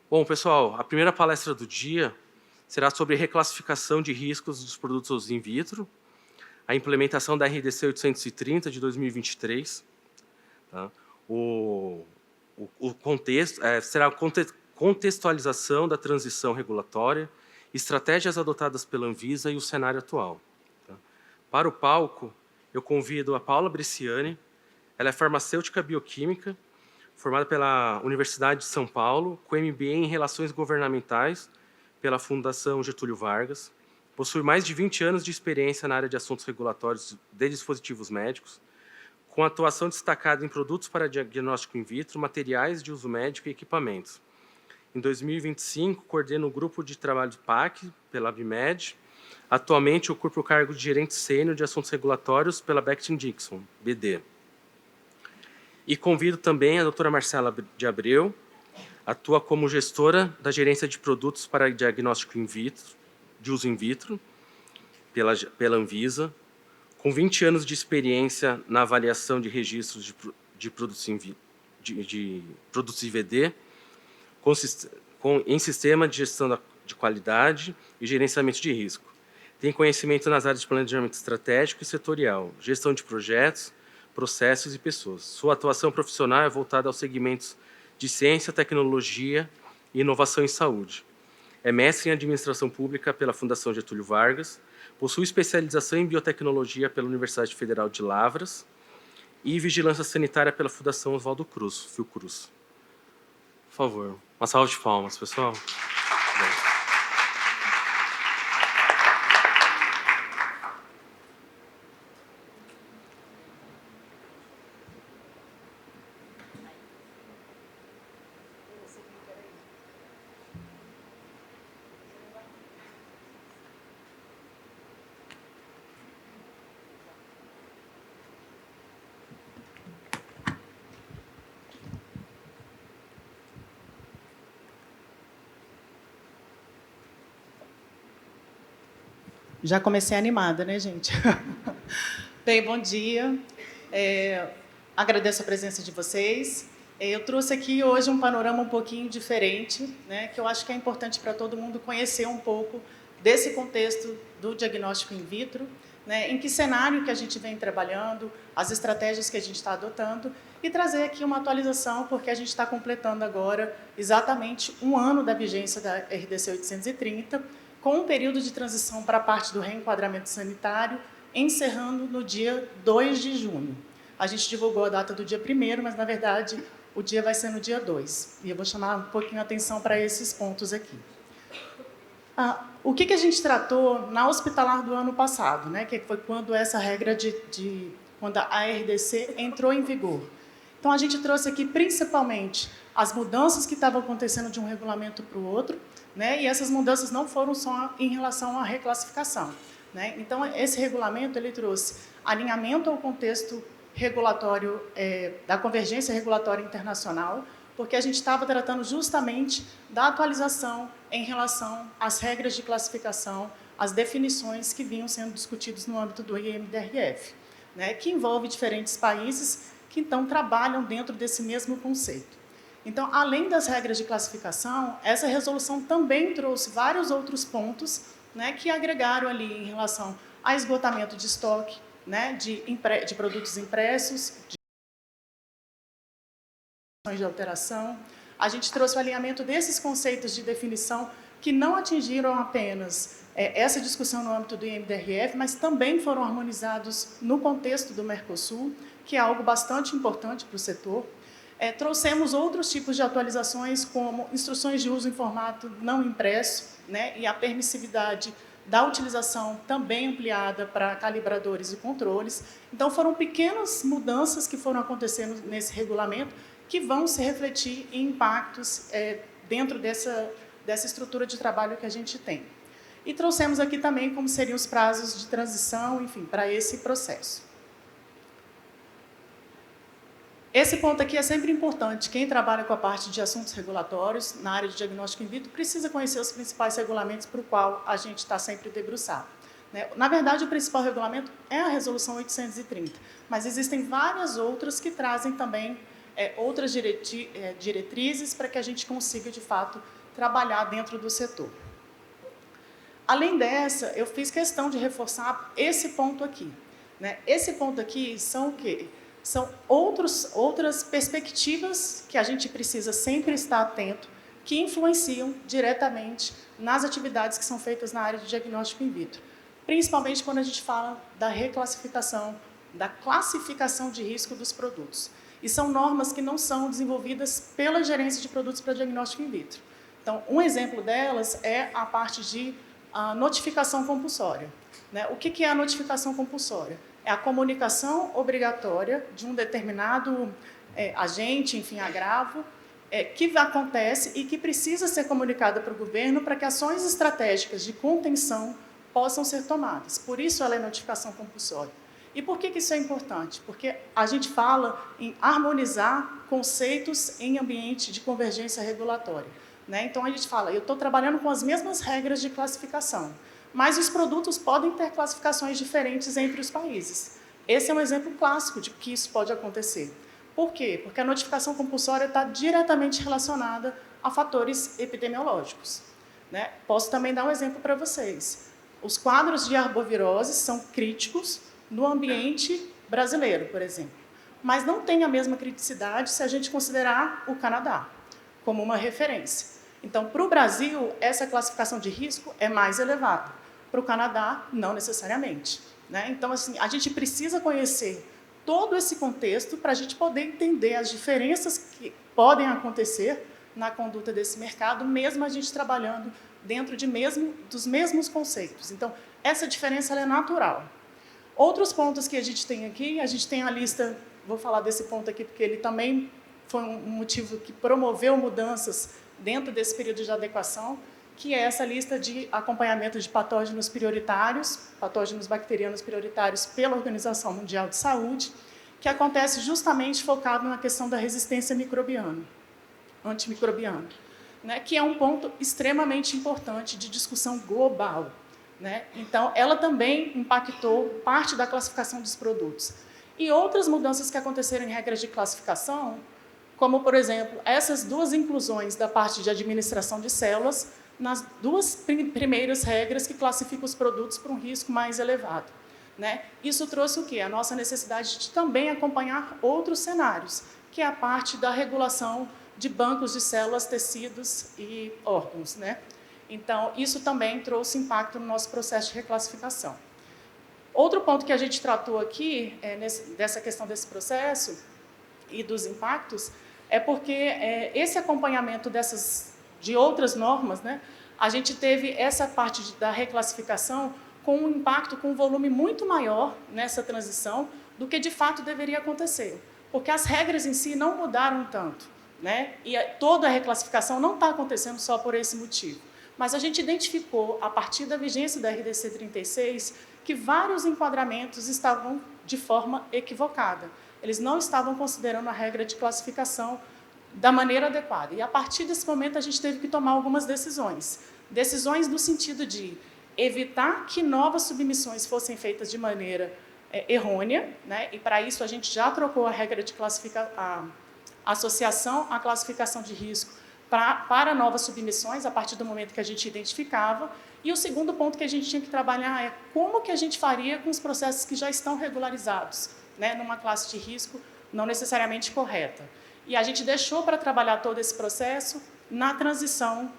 Bom, pessoal, a primeira palestra do dia será sobre reclassificação de riscos dos produtos in vitro, a implementação da RDC 830 de 2023. Tá? O contexto será a contextualização da transição regulatória, estratégias adotadas pela Anvisa e o cenário atual. Tá? Para o palco, eu convido a Paula Bresciani. Ela é farmacêutica bioquímica, formada pela Universidade de São Paulo, com MBA em Relações Governamentais pela Fundação Getúlio Vargas. Possui mais de 20 anos de experiência na área de assuntos regulatórios de dispositivos médicos, com atuação destacada em produtos para diagnóstico in vitro, materiais de uso médico e equipamentos. Em 2025, coordena o grupo de trabalho de PAC, pela ABMED. Atualmente, ocupa o cargo de gerente sênior de assuntos regulatórios pela Becton Dickinson, BD. E convido também a doutora Marcela de Abreu, atua como gestora da gerência de produtos para diagnóstico in vitro, de uso in vitro, pela Anvisa, com 20 anos de experiência na avaliação de registros de produtos de produtos IVD, em sistema de gestão de qualidade e gerenciamento de risco. Tem conhecimento nas áreas de planejamento estratégico e setorial, gestão de projetos, processos e pessoas. Sua atuação profissional é voltada aos segmentos de ciência, tecnologia e inovação em saúde. É mestre em administração pública pela Fundação Getúlio Vargas, possui especialização em biotecnologia pela Universidade Federal de Lavras e vigilância sanitária pela Fundação Oswaldo Cruz, Fiocruz. Por favor, uma salva de palmas, pessoal. Já comecei animada, né, gente? Bem, bom dia. Agradeço a presença de vocês. Eu trouxe aqui hoje um panorama um pouquinho diferente, né, que eu acho que é importante para todo mundo conhecer um pouco desse contexto do diagnóstico in vitro, né, em que cenário que a gente vem trabalhando, as estratégias que a gente está adotando, e trazer aqui uma atualização, porque a gente está completando agora exatamente um ano da vigência da RDC 830, com um período de transição para a parte do reenquadramento sanitário, encerrando no dia 2 de junho. A gente divulgou a data do dia 1º, mas, na verdade, o dia vai ser no dia 2. E eu vou chamar um pouquinho a atenção para esses pontos aqui. O que a gente tratou na hospitalar do ano passado, né, que foi quando essa regra quando a RDC entrou em vigor. Então, a gente trouxe aqui, principalmente, as mudanças que estavam acontecendo de um regulamento para o outro, né? E essas mudanças não foram só em relação à reclassificação, né? Então, esse regulamento ele trouxe alinhamento ao contexto regulatório da convergência regulatória internacional, porque a gente estava tratando justamente da atualização em relação às regras de classificação, às definições que vinham sendo discutidas no âmbito do IMDRF, né? Que envolve diferentes países que, então, trabalham dentro desse mesmo conceito. Então, além das regras de classificação, essa resolução também trouxe vários outros pontos, né, que agregaram ali em relação a esgotamento de estoque, né, de produtos impressos, de alteração. A gente trouxe o alinhamento desses conceitos de definição que não atingiram apenas essa discussão no âmbito do IMDRF, mas também foram harmonizados no contexto do Mercosul, que é algo bastante importante para o setor. Trouxemos outros tipos de atualizações, como instruções de uso em formato não impresso, né, e a permissividade da utilização também ampliada para calibradores e controles. Então, foram pequenas mudanças que foram acontecendo nesse regulamento que vão se refletir em impactos dentro dessa estrutura de trabalho que a gente tem. E trouxemos aqui também como seriam os prazos de transição, enfim, para esse processo. Esse ponto aqui é sempre importante. Quem trabalha com a parte de assuntos regulatórios, na área de diagnóstico in vitro, precisa conhecer os principais regulamentos para o qual a gente está sempre debruçado. Na verdade, o principal regulamento é a Resolução 830, mas existem várias outras que trazem também outras diretrizes para que a gente consiga, de fato, trabalhar dentro do setor. Além dessa, eu fiz questão de reforçar esse ponto aqui. Né? Esse ponto aqui são o quê? São outras perspectivas que a gente precisa sempre estar atento, que influenciam diretamente nas atividades que são feitas na área de diagnóstico in vitro. Principalmente quando a gente fala da reclassificação, da classificação de risco dos produtos. E são normas que não são desenvolvidas pela gerência de produtos para diagnóstico in vitro. Então, um exemplo delas é a parte de notificação compulsória. Né? O que é a notificação compulsória? É a comunicação obrigatória de um determinado agente, enfim, agravo, que acontece e que precisa ser comunicada para o governo para que ações estratégicas de contenção possam ser tomadas. Por isso, ela é notificação compulsória. E por que isso é importante? Porque a gente fala em harmonizar conceitos em ambiente de convergência regulatória. Né? Então, a gente fala, eu estou trabalhando com as mesmas regras de classificação, mas os produtos podem ter classificações diferentes entre os países. Esse é um exemplo clássico de que isso pode acontecer. Por quê? Porque a notificação compulsória está diretamente relacionada a fatores epidemiológicos. Né? Posso também dar um exemplo para vocês. Os quadros de arbovirose são críticos no ambiente brasileiro, por exemplo, mas não tem a mesma criticidade se a gente considerar o Canadá como uma referência. Então, para o Brasil, essa classificação de risco é mais elevada. Para o Canadá, não necessariamente. Né? Então, assim, a gente precisa conhecer todo esse contexto para a gente poder entender as diferenças que podem acontecer na conduta desse mercado, mesmo a gente trabalhando dentro dos mesmos conceitos. Então, essa diferença ela é natural. Outros pontos que a gente tem aqui, a gente tem a lista, vou falar desse ponto aqui, porque ele também foi um motivo que promoveu mudanças dentro desse período de adequação, que é essa lista de acompanhamento de patógenos prioritários, patógenos bacterianos prioritários pela Organização Mundial de Saúde, que acontece justamente focado na questão da resistência microbiana, antimicrobiana, né, que é um ponto extremamente importante de discussão global. Né? Então, ela também impactou parte da classificação dos produtos. E outras mudanças que aconteceram em regras de classificação, como, por exemplo, essas duas inclusões da parte de administração de células nas duas primeiras regras que classificam os produtos para um risco mais elevado. Né? Isso trouxe o quê? A nossa necessidade de também acompanhar outros cenários, que é a parte da regulação de bancos de células, tecidos e órgãos. Né? Então, isso também trouxe impacto no nosso processo de reclassificação. Outro ponto que a gente tratou aqui, dessa questão desse processo e dos impactos, é porque esse acompanhamento de outras normas, né, a gente teve essa parte da reclassificação com um impacto, com um volume muito maior nessa transição do que, de fato, deveria acontecer. Porque as regras em si não mudaram tanto. Né? E toda a reclassificação não está acontecendo só por esse motivo. Mas a gente identificou, a partir da vigência da RDC 36, que vários enquadramentos estavam de forma equivocada. Eles não estavam considerando a regra de classificação da maneira adequada. E, a partir desse momento, a gente teve que tomar algumas decisões. Decisões no sentido de evitar que novas submissões fossem feitas de maneira errônea, né? E, para isso, a gente já trocou a regra de a associação à classificação de risco para novas submissões, a partir do momento que a gente identificava. E o segundo ponto que a gente tinha que trabalhar é como que a gente faria com os processos que já estão regularizados, né, numa classe de risco não necessariamente correta. E a gente deixou para trabalhar todo esse processo na transição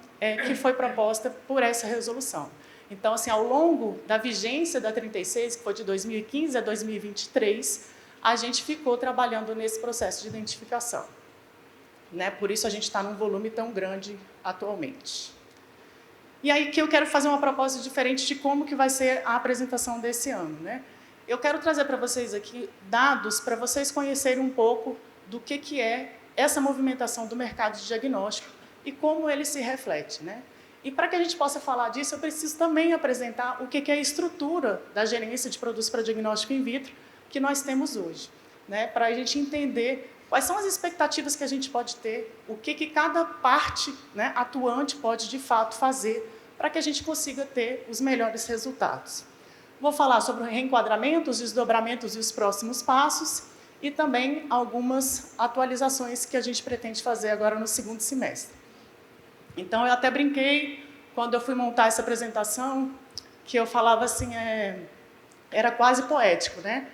que foi proposta por essa resolução. Então, assim, ao longo da vigência da 36, que foi de 2015 a 2023, a gente ficou trabalhando nesse processo de identificação. Né? Por isso, a gente está num volume tão grande atualmente. E aí que eu quero fazer uma proposta diferente de como que vai ser a apresentação desse ano. Né? Eu quero trazer para vocês aqui dados para vocês conhecerem um pouco do que é essa movimentação do mercado de diagnóstico e como ele se reflete. Né? E para que a gente possa falar disso, eu preciso também apresentar o que é a estrutura da gerência de produtos para diagnóstico in vitro que nós temos hoje, né? Para a gente entender quais são as expectativas que a gente pode ter, o que cada parte, né, atuante pode, de fato, fazer para que a gente consiga ter os melhores resultados. Vou falar sobre o reenquadramento, os desdobramentos e os próximos passos, e também algumas atualizações que a gente pretende fazer agora no segundo semestre. Então, eu até brinquei, quando eu fui montar essa apresentação, que eu falava assim, era quase poético, né?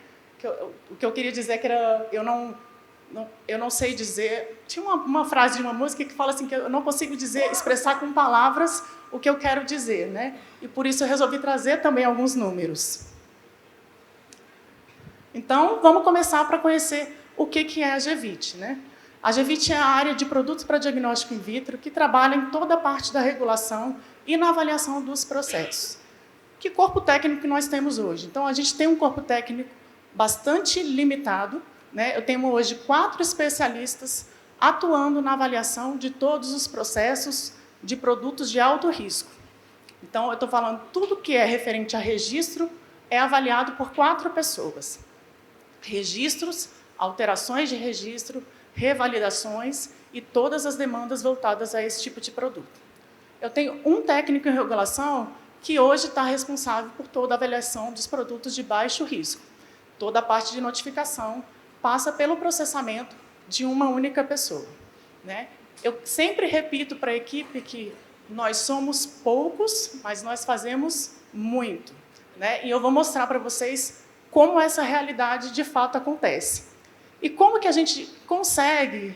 O que eu queria dizer é que eu não sei dizer... Tinha uma frase de uma música que fala assim, que eu não consigo expressar com palavras o que eu quero dizer, né? E por isso eu resolvi trazer também alguns números. Então, vamos começar para conhecer o que é a GVIT, né? A GVIT é a área de produtos para diagnóstico in vitro que trabalha em toda a parte da regulação e na avaliação dos processos. Que corpo técnico que nós temos hoje? Então, a gente tem um corpo técnico bastante limitado, né? Eu tenho hoje 4 especialistas atuando na avaliação de todos os processos de produtos de alto risco. Então, eu estou falando tudo que é referente a registro é avaliado por 4 pessoas. Registros, alterações de registro, revalidações e todas as demandas voltadas a esse tipo de produto. Eu tenho um técnico em regulação que hoje está responsável por toda a avaliação dos produtos de baixo risco. Toda a parte de notificação passa pelo processamento de uma única pessoa, né? Eu sempre repito para a equipe que nós somos poucos, mas nós fazemos muito, né? E eu vou mostrar para vocês como essa realidade de fato acontece. E como que a gente consegue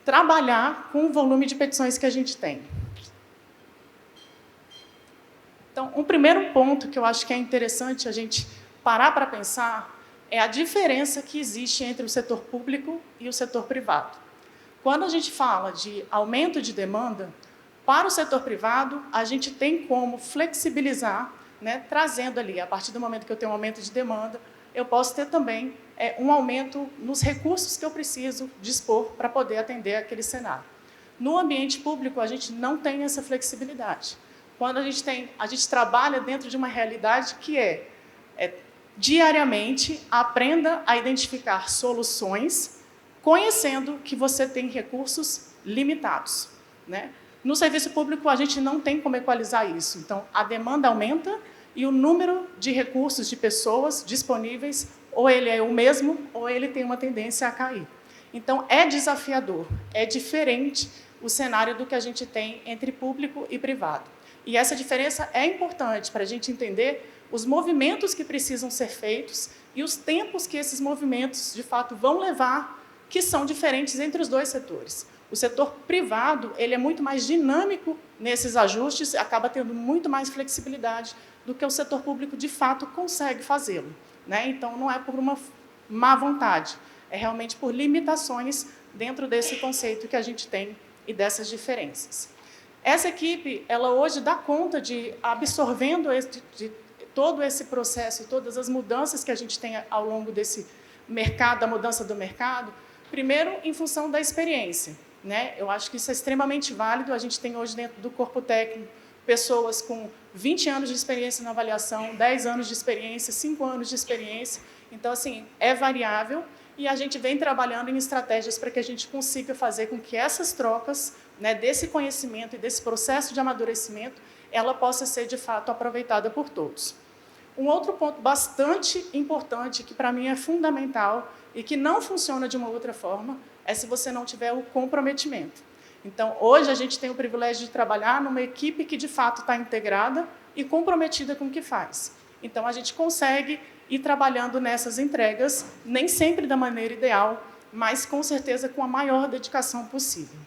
trabalhar com o volume de petições que a gente tem. Então, um primeiro ponto que eu acho que é interessante a gente parar para pensar é a diferença que existe entre o setor público e o setor privado. Quando a gente fala de aumento de demanda, para o setor privado, a gente tem como flexibilizar, né, trazendo ali, a partir do momento que eu tenho um aumento de demanda, eu posso ter também um aumento nos recursos que eu preciso dispor para poder atender aquele cenário. No ambiente público, a gente não tem essa flexibilidade. Quando a gente trabalha dentro de uma realidade que diariamente, aprenda a identificar soluções, conhecendo que você tem recursos limitados, né? No serviço público, a gente não tem como equalizar isso. Então, a demanda aumenta e o número de recursos de pessoas disponíveis, ou ele é o mesmo, ou ele tem uma tendência a cair. Então, é desafiador, é diferente o cenário do que a gente tem entre público e privado. E essa diferença é importante para a gente entender os movimentos que precisam ser feitos e os tempos que esses movimentos, de fato, vão levar, que são diferentes entre os dois setores. O setor privado ele é muito mais dinâmico nesses ajustes, acaba tendo muito mais flexibilidade do que o setor público, de fato, consegue fazê-lo, né? Então, não é por uma má vontade, é realmente por limitações dentro desse conceito que a gente tem e dessas diferenças. Essa equipe, ela hoje dá conta de, absorvendo de todo esse processo, todas as mudanças que a gente tem ao longo desse mercado, da mudança do mercado, primeiro, em função da experiência, né? Eu acho que isso é extremamente válido. A gente tem hoje dentro do corpo técnico pessoas com 20 anos de experiência na avaliação, 10 anos de experiência, 5 anos de experiência. Então, assim, é variável e a gente vem trabalhando em estratégias para que a gente consiga fazer com que essas trocas, né, desse conhecimento e desse processo de amadurecimento, ela possa ser, de fato, aproveitada por todos. Um outro ponto bastante importante, que para mim é fundamental e que não funciona de uma outra forma, é se você não tiver o comprometimento. Então, hoje a gente tem o privilégio de trabalhar numa equipe que, de fato, está integrada e comprometida com o que faz. Então, a gente consegue ir trabalhando nessas entregas, nem sempre da maneira ideal, mas, com certeza, com a maior dedicação possível.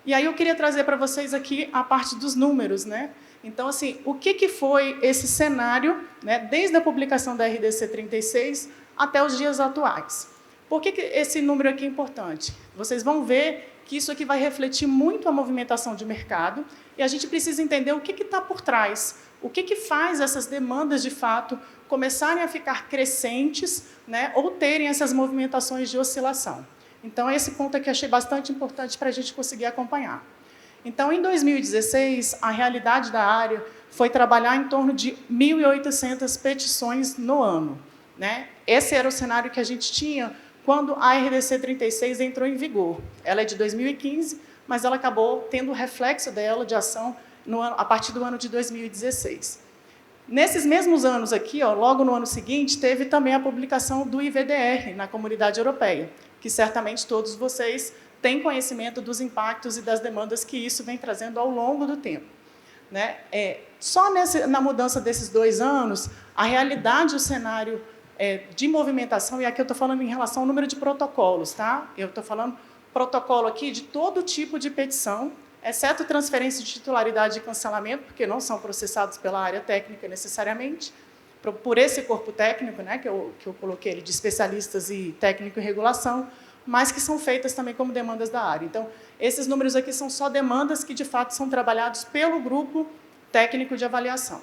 E aí eu queria trazer para vocês aqui a parte dos números, né? Então, assim, o que foi esse cenário, né, desde a publicação da RDC 36 até os dias atuais? Por que esse número aqui é importante? Vocês vão ver que isso aqui vai refletir muito a movimentação de mercado e a gente precisa entender o que está por trás, o que faz essas demandas, de fato, começarem a ficar crescentes, né, ou terem essas movimentações de oscilação. Então, esse ponto aqui eu achei bastante importante para a gente conseguir acompanhar. Então, em 2016, a realidade da área foi trabalhar em torno de 1.800 petições no ano, né? Esse era o cenário que a gente tinha quando a RDC 36 entrou em vigor. Ela é de 2015, mas ela acabou tendo o reflexo dela de ação a partir do ano de 2016. Nesses mesmos anos aqui, ó, logo no ano seguinte, teve também a publicação do IVDR na Comunidade Europeia, que certamente todos vocês têm conhecimento dos impactos e das demandas que isso vem trazendo ao longo do tempo. Né? Só na mudança desses 2 anos, a realidade, o cenário de movimentação, e aqui eu estou falando em relação ao número de protocolos, tá? Eu estou falando protocolo aqui de todo tipo de petição, exceto transferência de titularidade e cancelamento, porque não são processados pela área técnica necessariamente, por esse corpo técnico, né, que eu coloquei ele de especialistas e técnico em regulação, mas que são feitas também como demandas da área. Então, esses números aqui são só demandas que, de fato, são trabalhados pelo grupo técnico de avaliação.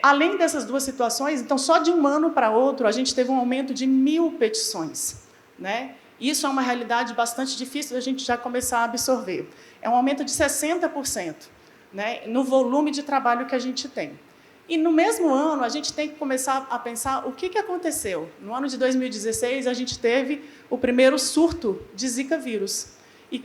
Além dessas 2 situações, então, só de um ano para outro, a gente teve um aumento de 1.000 petições. Né? Isso é uma realidade bastante difícil da gente já começar a absorver. É um aumento de 60%, né, no volume de trabalho que a gente tem. E, no mesmo ano, a gente tem que começar a pensar o que aconteceu. No ano de 2016, a gente teve o primeiro surto de Zika vírus. E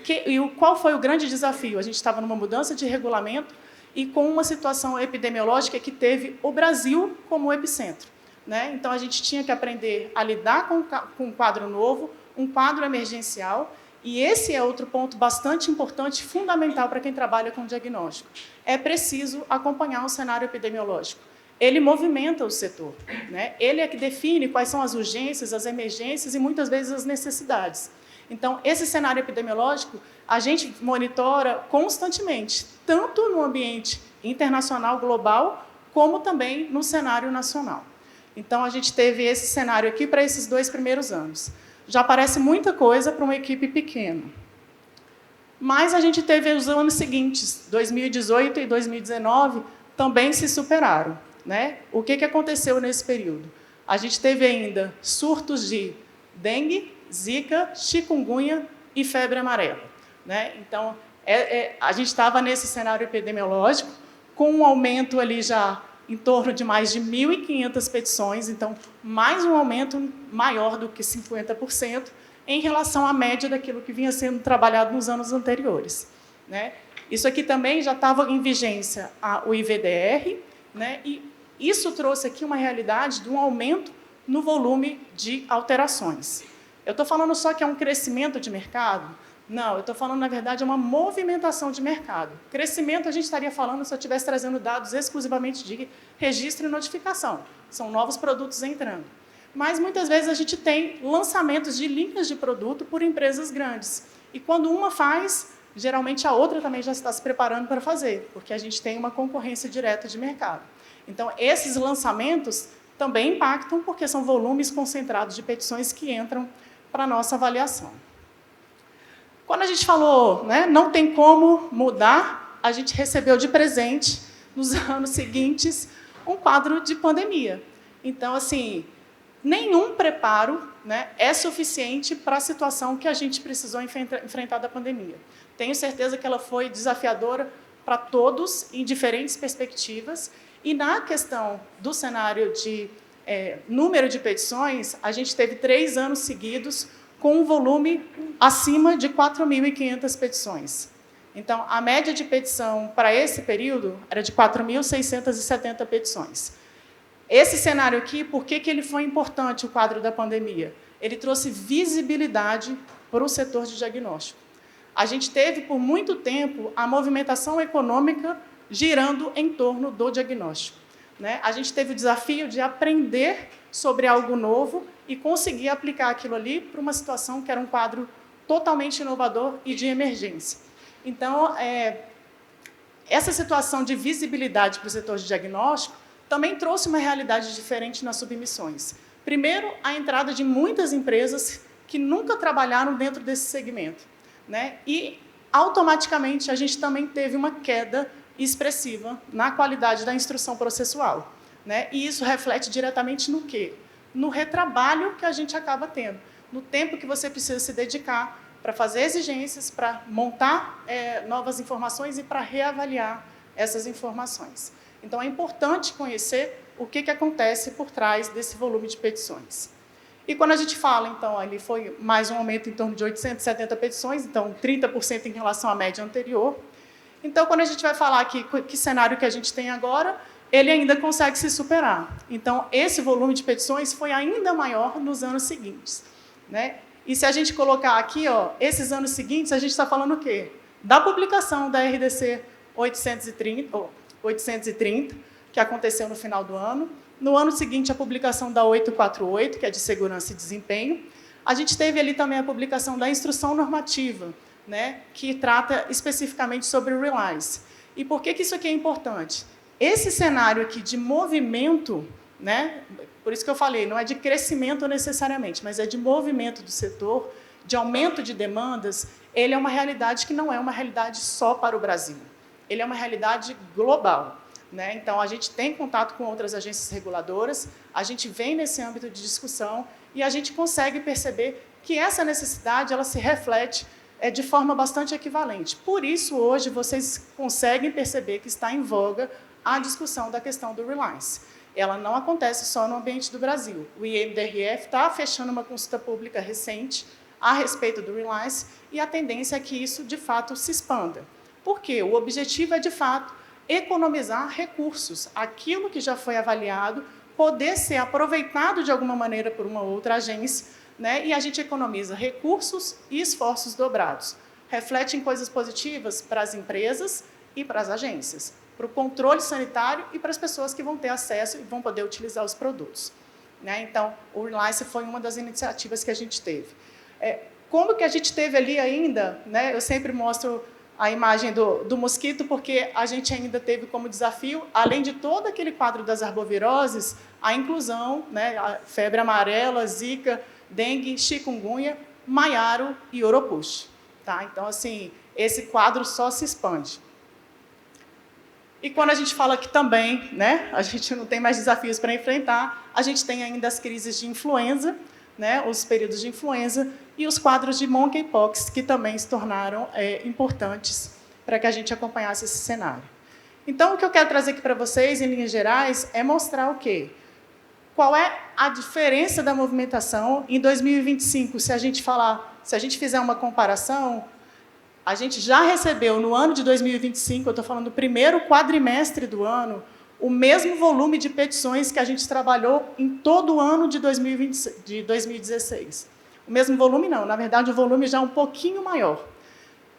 qual foi o grande desafio? A gente estava numa mudança de regulamento e com uma situação epidemiológica que teve o Brasil como epicentro. Né? Então, a gente tinha que aprender a lidar com um quadro novo, um quadro emergencial, e esse é outro ponto bastante importante, fundamental para quem trabalha com diagnóstico. É preciso acompanhar o cenário epidemiológico. Ele movimenta o setor. Né? Ele é que define quais são as urgências, as emergências e, muitas vezes, as necessidades. Então, esse cenário epidemiológico, a gente monitora constantemente, tanto no ambiente internacional, global, como também no cenário nacional. Então, a gente teve esse cenário aqui para esses 2 primeiros anos. Já parece muita coisa para uma equipe pequena. Mas a gente teve os anos seguintes, 2018 e 2019, também se superaram. Né? O que aconteceu nesse período? A gente teve ainda surtos de dengue, zika, chikungunya e febre amarela. Né? Então, a gente estava nesse cenário epidemiológico, com um aumento ali já em torno de mais de 1.500 petições, então, mais um aumento maior do que 50% em relação à média daquilo que vinha sendo trabalhado nos anos anteriores. Né? Isso aqui também já estava em vigência o IVDR, né? E isso trouxe aqui uma realidade de um aumento no volume de alterações. Eu estou falando só que é um crescimento de mercado? Não, eu estou falando, na verdade, é uma movimentação de mercado. Crescimento, a gente estaria falando se eu estivesse trazendo dados exclusivamente de registro e notificação. São novos produtos entrando. Mas, muitas vezes, a gente tem lançamentos de linhas de produto por empresas grandes. E, quando uma faz, geralmente a outra também já está se preparando para fazer, porque a gente tem uma concorrência direta de mercado. Então, esses lançamentos também impactam, porque são volumes concentrados de petições que entram para a nossa avaliação. Quando a gente falou, né, não tem como mudar, a gente recebeu de presente, nos anos seguintes, um quadro de pandemia. Então, assim, nenhum preparo, né, é suficiente para a situação que a gente precisou enfrentar da pandemia. Tenho certeza que ela foi desafiadora para todos, em diferentes perspectivas, e na questão do cenário de número de petições, a gente teve 3 anos seguidos com um volume acima de 4.500 petições. Então, a média de petição para esse período era de 4.670 petições. Esse cenário aqui, por que ele foi importante, o quadro da pandemia? Ele trouxe visibilidade para o setor de diagnóstico. A gente teve, por muito tempo, a movimentação econômica girando em torno do diagnóstico. Né? A gente teve o desafio de aprender sobre algo novo e conseguir aplicar aquilo ali para uma situação que era um quadro totalmente inovador e de emergência. Então, essa situação de visibilidade para o setor de diagnóstico também trouxe uma realidade diferente nas submissões. Primeiro, a entrada de muitas empresas que nunca trabalharam dentro desse segmento. Né? E, automaticamente, a gente também teve uma queda expressiva na qualidade da instrução processual. Né? E isso reflete diretamente no quê? No retrabalho que a gente acaba tendo, no tempo que você precisa se dedicar para fazer exigências, para montar novas informações e para reavaliar essas informações. Então, é importante conhecer o que acontece por trás desse volume de petições. E quando a gente fala, então, ali foi mais um aumento em torno de 870 petições, então 30% em relação à média anterior. Então, quando a gente vai falar aqui que cenário que a gente tem agora, ele ainda consegue se superar. Então, esse volume de petições foi ainda maior nos anos seguintes, né? E se a gente colocar aqui, ó, esses anos seguintes, a gente está falando o quê? Da publicação da RDC 830, que aconteceu no final do ano. No ano seguinte, a publicação da 848, que é de segurança e desempenho. A gente teve ali também a publicação da instrução normativa, né, que trata especificamente sobre o Reliance. E por que isso aqui é importante? Esse cenário aqui de movimento, né, por isso que eu falei, não é de crescimento necessariamente, mas é de movimento do setor, de aumento de demandas, ele é uma realidade que não é uma realidade só para o Brasil. Ele é uma realidade global, né? Então, a gente tem contato com outras agências reguladoras, a gente vem nesse âmbito de discussão e a gente consegue perceber que essa necessidade ela se reflete de forma bastante equivalente. Por isso, hoje, vocês conseguem perceber que está em voga a discussão da questão do Reliance. Ela não acontece só no ambiente do Brasil. O IMDRF está fechando uma consulta pública recente a respeito do Reliance e a tendência é que isso, de fato, se expanda. Por quê? O objetivo é, de fato, economizar recursos. Aquilo que já foi avaliado poder ser aproveitado de alguma maneira por uma outra agência, né? E a gente economiza recursos e esforços dobrados. Reflete em coisas positivas para as empresas e para as agências, para o controle sanitário e para as pessoas que vão ter acesso e vão poder utilizar os produtos, né? Então, o Reliance foi uma das iniciativas que a gente teve. Como que a gente teve ali ainda, né? Eu sempre mostro a imagem do mosquito, porque a gente ainda teve como desafio, além de todo aquele quadro das arboviroses, a inclusão, né? A febre amarela, zika, dengue, chikungunya, maiaro e oropush. Tá? Então, assim, esse quadro só se expande. E quando a gente fala que também, né, a gente não tem mais desafios para enfrentar, a gente tem ainda as crises de influenza, né, os períodos de influenza e os quadros de monkeypox, que também se tornaram importantes para que a gente acompanhasse esse cenário. Então, o que eu quero trazer aqui para vocês, em linhas gerais, é mostrar o quê? Qual é a diferença da movimentação em 2025? Se a gente fizer uma comparação, a gente já recebeu, no ano de 2025, eu estou falando do primeiro quadrimestre do ano, o mesmo volume de petições que a gente trabalhou em todo o ano de 2016. O mesmo volume não, na verdade, o volume já é um pouquinho maior.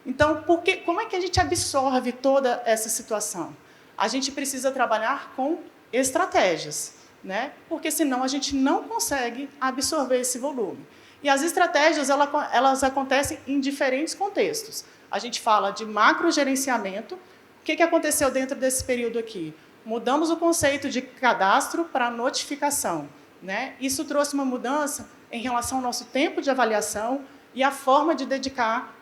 Então, como é que a gente absorve toda essa situação? A gente precisa trabalhar com estratégias, né? Porque, senão, a gente não consegue absorver esse volume. E as estratégias elas acontecem em diferentes contextos. A gente fala de macrogerenciamento. O que aconteceu dentro desse período aqui? Mudamos o conceito de cadastro para notificação, né? Isso trouxe uma mudança em relação ao nosso tempo de avaliação e a forma de dedicar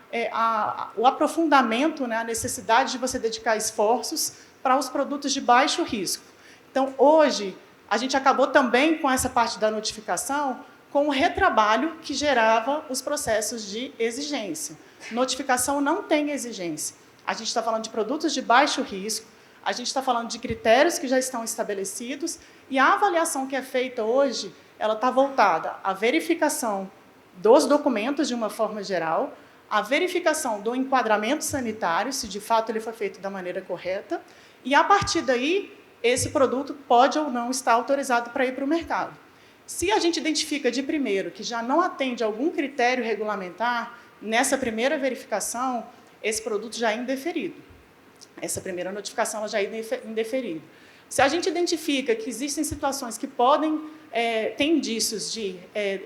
o aprofundamento, né? A necessidade de você dedicar esforços para os produtos de baixo risco. Então, hoje, a gente acabou também com essa parte da notificação com o retrabalho que gerava os processos de exigência. Notificação não tem exigência. A gente está falando de produtos de baixo risco, a gente está falando de critérios que já estão estabelecidos e a avaliação que é feita hoje, ela está voltada à verificação dos documentos de uma forma geral, à verificação do enquadramento sanitário, se de fato ele foi feito da maneira correta, e a partir daí, esse produto pode ou não estar autorizado para ir para o mercado. Se a gente identifica de primeiro que já não atende a algum critério regulamentar, nessa primeira verificação, esse produto já é indeferido. Essa primeira notificação ela já é indeferida. Se a gente identifica que existem situações que podem ter indícios de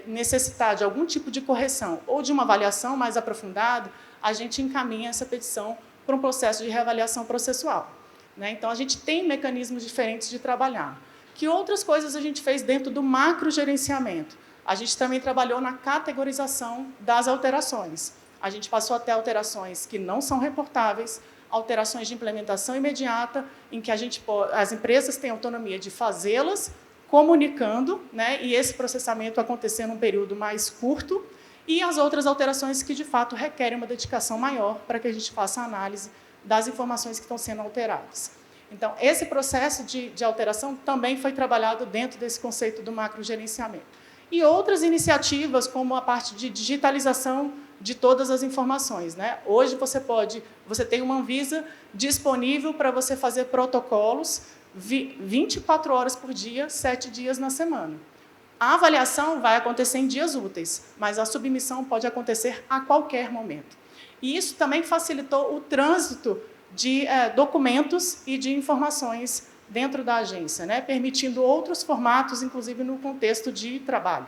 necessitar de algum tipo de correção ou de uma avaliação mais aprofundada, a gente encaminha essa petição para um processo de reavaliação processual, né? Então, a gente tem mecanismos diferentes de trabalhar. Que outras coisas a gente fez dentro do macrogerenciamento? A gente também trabalhou na categorização das alterações. A gente passou até alterações que não são reportáveis, alterações de implementação imediata, em que as empresas têm autonomia de fazê-las, comunicando, né, e esse processamento acontecer num período mais curto, e as outras alterações que, de fato, requerem uma dedicação maior para que a gente faça a análise das informações que estão sendo alteradas. Então, esse processo de alteração também foi trabalhado dentro desse conceito do macrogerenciamento. E outras iniciativas, como a parte de digitalização de todas as informações, né? Hoje você tem uma Anvisa disponível para você fazer protocolos 24 horas por dia, 7 dias na semana. A avaliação vai acontecer em dias úteis, mas a submissão pode acontecer a qualquer momento. E isso também facilitou o trânsito de documentos e de informações dentro da agência, né, permitindo outros formatos, inclusive no contexto de trabalho.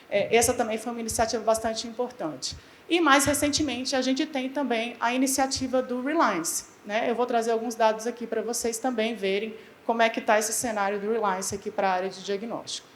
Essa também foi uma iniciativa bastante importante. E, mais recentemente, a gente tem também a iniciativa do Reliance, né? Eu vou trazer alguns dados aqui para vocês também verem como é que está esse cenário do Reliance aqui para a área de diagnóstico.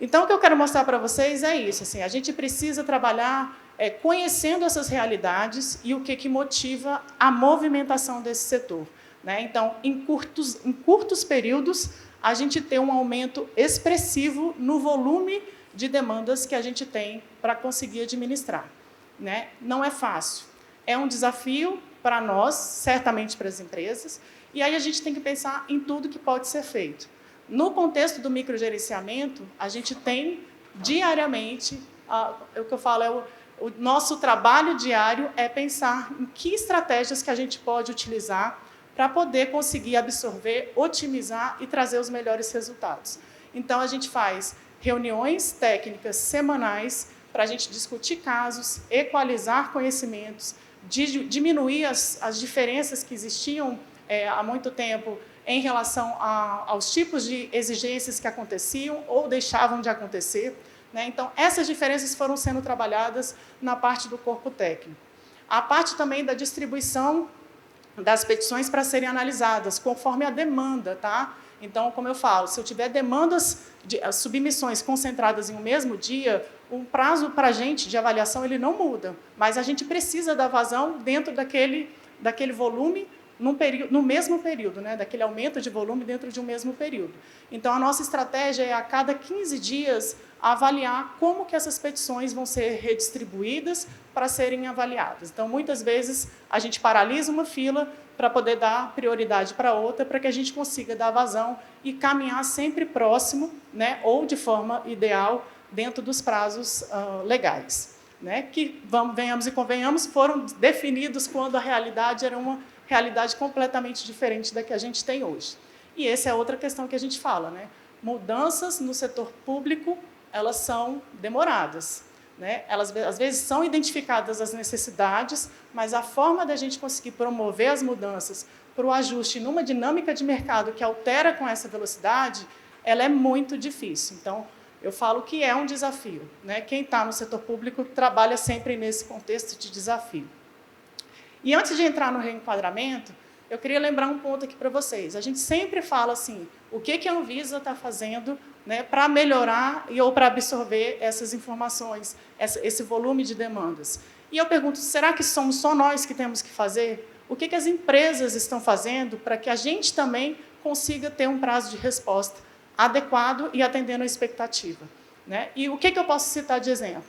Então, o que eu quero mostrar para vocês é isso. Assim, a gente precisa trabalhar conhecendo essas realidades e o que motiva a movimentação desse setor, né? Então, em curtos períodos, a gente tem um aumento expressivo no volume de demandas que a gente tem para conseguir administrar, né? Não é fácil. É um desafio para nós, certamente para as empresas, e aí a gente tem que pensar em tudo que pode ser feito. No contexto do microgerenciamento, a gente tem diariamente, o que eu falo o nosso trabalho diário é pensar em que estratégias que a gente pode utilizar para poder conseguir absorver, otimizar e trazer os melhores resultados. Então, a gente faz reuniões técnicas semanais para a gente discutir casos, equalizar conhecimentos, diminuir as diferenças que existiam há muito tempo em relação aos tipos de exigências que aconteciam ou deixavam de acontecer, né? Então, essas diferenças foram sendo trabalhadas na parte do corpo técnico. A parte também da distribuição das petições para serem analisadas, conforme a demanda, tá? Então, como eu falo, se eu tiver demandas, submissões concentradas em um mesmo dia, o prazo para a gente de avaliação ele não muda, mas a gente precisa da vazão dentro daquele volume no mesmo período, né? Daquele aumento de volume dentro de um mesmo período. Então, a nossa estratégia é, a cada 15 dias, avaliar como que essas petições vão ser redistribuídas para serem avaliadas. Então, muitas vezes, a gente paralisa uma fila para poder dar prioridade para outra, para que a gente consiga dar vazão e caminhar sempre próximo, né, ou de forma ideal, dentro dos prazos legais, né, que, venhamos e convenhamos, foram definidos quando a realidade era uma realidade completamente diferente da que a gente tem hoje. E essa é outra questão que a gente fala, né? Mudanças no setor público, elas são demoradas, né? Elas, às vezes, são identificadas as necessidades, mas a forma da gente conseguir promover as mudanças para o ajuste numa dinâmica de mercado que altera com essa velocidade, ela é muito difícil. Então, eu falo que é um desafio, né? Quem está no setor público trabalha sempre nesse contexto de desafio. E antes de entrar no reenquadramento, eu queria lembrar um ponto aqui para vocês. A gente sempre fala assim, o que a Anvisa está fazendo, né, para melhorar ou para absorver essas informações, esse volume de demandas. E eu pergunto, será que somos só nós que temos que fazer? O que as empresas estão fazendo para que a gente também consiga ter um prazo de resposta adequado e atendendo a expectativa, né? E o que eu posso citar de exemplo?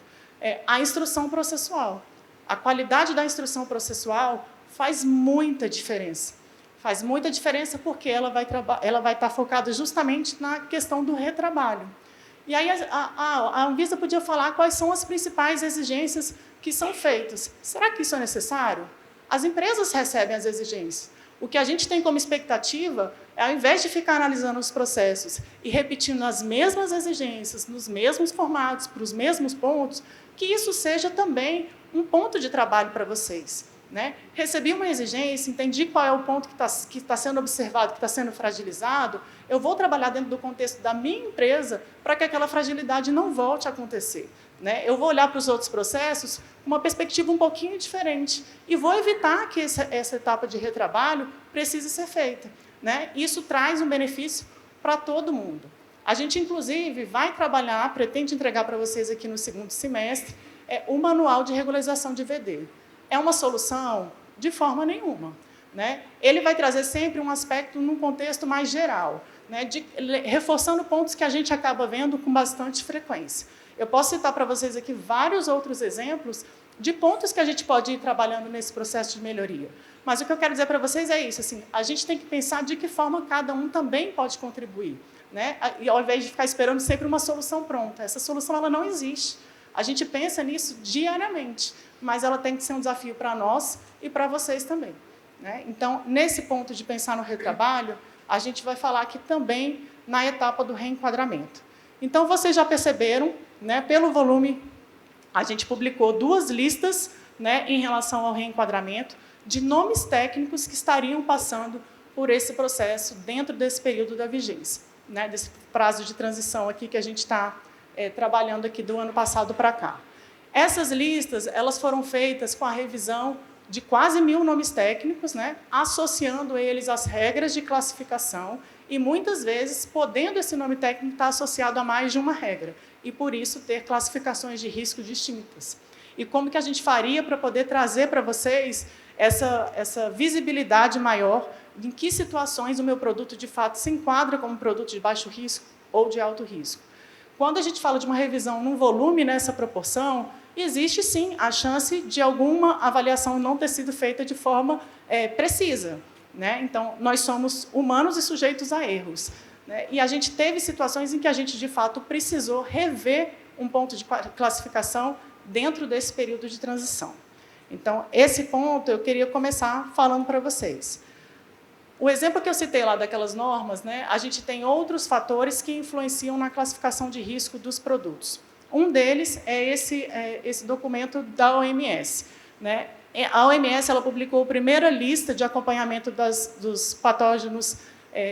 A instrução processual. A qualidade da instrução processual faz muita diferença. Faz muita diferença porque ela vai estar focada justamente na questão do retrabalho. E aí a Anvisa podia falar quais são as principais exigências que são feitas. Será que isso é necessário? As empresas recebem as exigências. O que a gente tem como expectativa é, ao invés de ficar analisando os processos e repetindo as mesmas exigências, nos mesmos formatos, para os mesmos pontos, que isso seja também um ponto de trabalho para vocês, né? Recebi uma exigência, entendi qual é o ponto que está sendo observado, que está sendo fragilizado, eu vou trabalhar dentro do contexto da minha empresa para que aquela fragilidade não volte a acontecer, né? Eu vou olhar para os outros processos com uma perspectiva um pouquinho diferente e vou evitar que essa etapa de retrabalho precise ser feita, né? Isso traz um benefício para todo mundo. A gente, inclusive, vai trabalhar, pretende entregar para vocês aqui no segundo semestre, o manual de regularização de VD. É uma solução? De forma nenhuma, né? Ele vai trazer sempre um aspecto num contexto mais geral, né? Reforçando pontos que a gente acaba vendo com bastante frequência. Eu posso citar para vocês aqui vários outros exemplos de pontos que a gente pode ir trabalhando nesse processo de melhoria. Mas o que eu quero dizer para vocês é isso, assim, a gente tem que pensar de que forma cada um também pode contribuir, né? E ao invés de ficar esperando sempre uma solução pronta. Essa solução ela não existe. A gente pensa nisso diariamente, mas ela tem que ser um desafio para nós e para vocês também, né? Então, nesse ponto de pensar no retrabalho, a gente vai falar aqui também na etapa do reenquadramento. Então, vocês já perceberam, né, pelo volume, a gente publicou 2 listas, né, em relação ao reenquadramento, de nomes técnicos que estariam passando por esse processo dentro desse período da vigência, né, desse prazo de transição aqui que a gente está trabalhando aqui do ano passado para cá. Essas listas, elas foram feitas com a revisão de quase 1.000 nomes técnicos, né, associando eles às regras de classificação e, muitas vezes, podendo esse nome técnico estar associado a mais de uma regra, e, por isso, ter classificações de risco distintas. E como que a gente faria para poder trazer para vocês essa visibilidade maior em que situações o meu produto, de fato, se enquadra como produto de baixo risco ou de alto risco. Quando a gente fala de uma revisão num volume nessa proporção, existe, sim, a chance de alguma avaliação não ter sido feita de forma precisa, né? Então, nós somos humanos e sujeitos a erros, né? E a gente teve situações em que a gente, de fato, precisou rever um ponto de classificação dentro desse período de transição. Então, esse ponto eu queria começar falando para vocês. O exemplo que eu citei lá daquelas normas, né, a gente tem outros fatores que influenciam na classificação de risco dos produtos. Um deles é esse documento da OMS, né? A OMS ela publicou a primeira lista de acompanhamento dos patógenos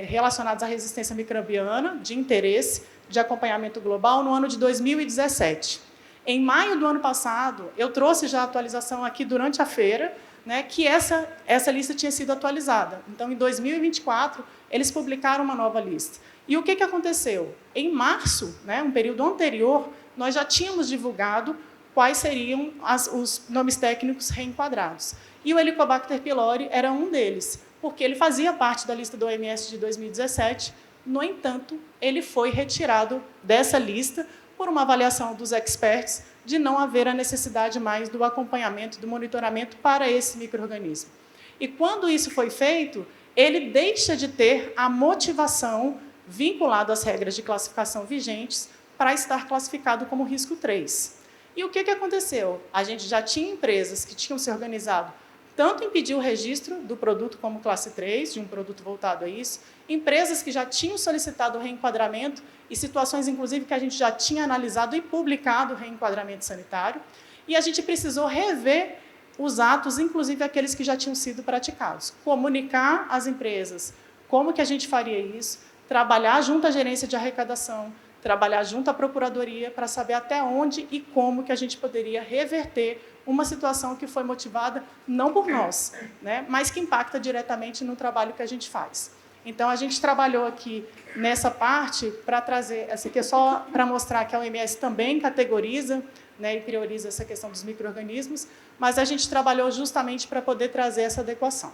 relacionados à resistência microbiana de interesse de acompanhamento global no ano de 2017. Em maio do ano passado, eu trouxe já a atualização aqui durante a feira, né, que essa lista tinha sido atualizada. Então, em 2024, eles publicaram uma nova lista. E o que aconteceu? Em março, né, um período anterior, nós já tínhamos divulgado quais seriam os nomes técnicos reenquadrados. E o Helicobacter pylori era um deles, porque ele fazia parte da lista do OMS de 2017. No entanto, ele foi retirado dessa lista por uma avaliação dos experts de não haver a necessidade mais do acompanhamento, do monitoramento para esse micro-organismo. E quando isso foi feito, ele deixa de ter a motivação vinculada às regras de classificação vigentes para estar classificado como risco 3. E o que aconteceu? A gente já tinha empresas que tinham se organizado tanto em pedir o registro do produto como classe 3, de um produto voltado a isso, empresas que já tinham solicitado o reenquadramento e situações, inclusive, que a gente já tinha analisado e publicado o reenquadramento sanitário, e a gente precisou rever os atos, inclusive aqueles que já tinham sido praticados. Comunicar às empresas como que a gente faria isso, trabalhar junto à gerência de arrecadação, trabalhar junto à procuradoria para saber até onde e como que a gente poderia reverter uma situação que foi motivada não por nós, né, mas que impacta diretamente no trabalho que a gente faz. Então, a gente trabalhou aqui nessa parte para trazer, essa aqui é só para mostrar que a OMS também categoriza, né, e prioriza essa questão dos micro-organismos, mas a gente trabalhou justamente para poder trazer essa adequação.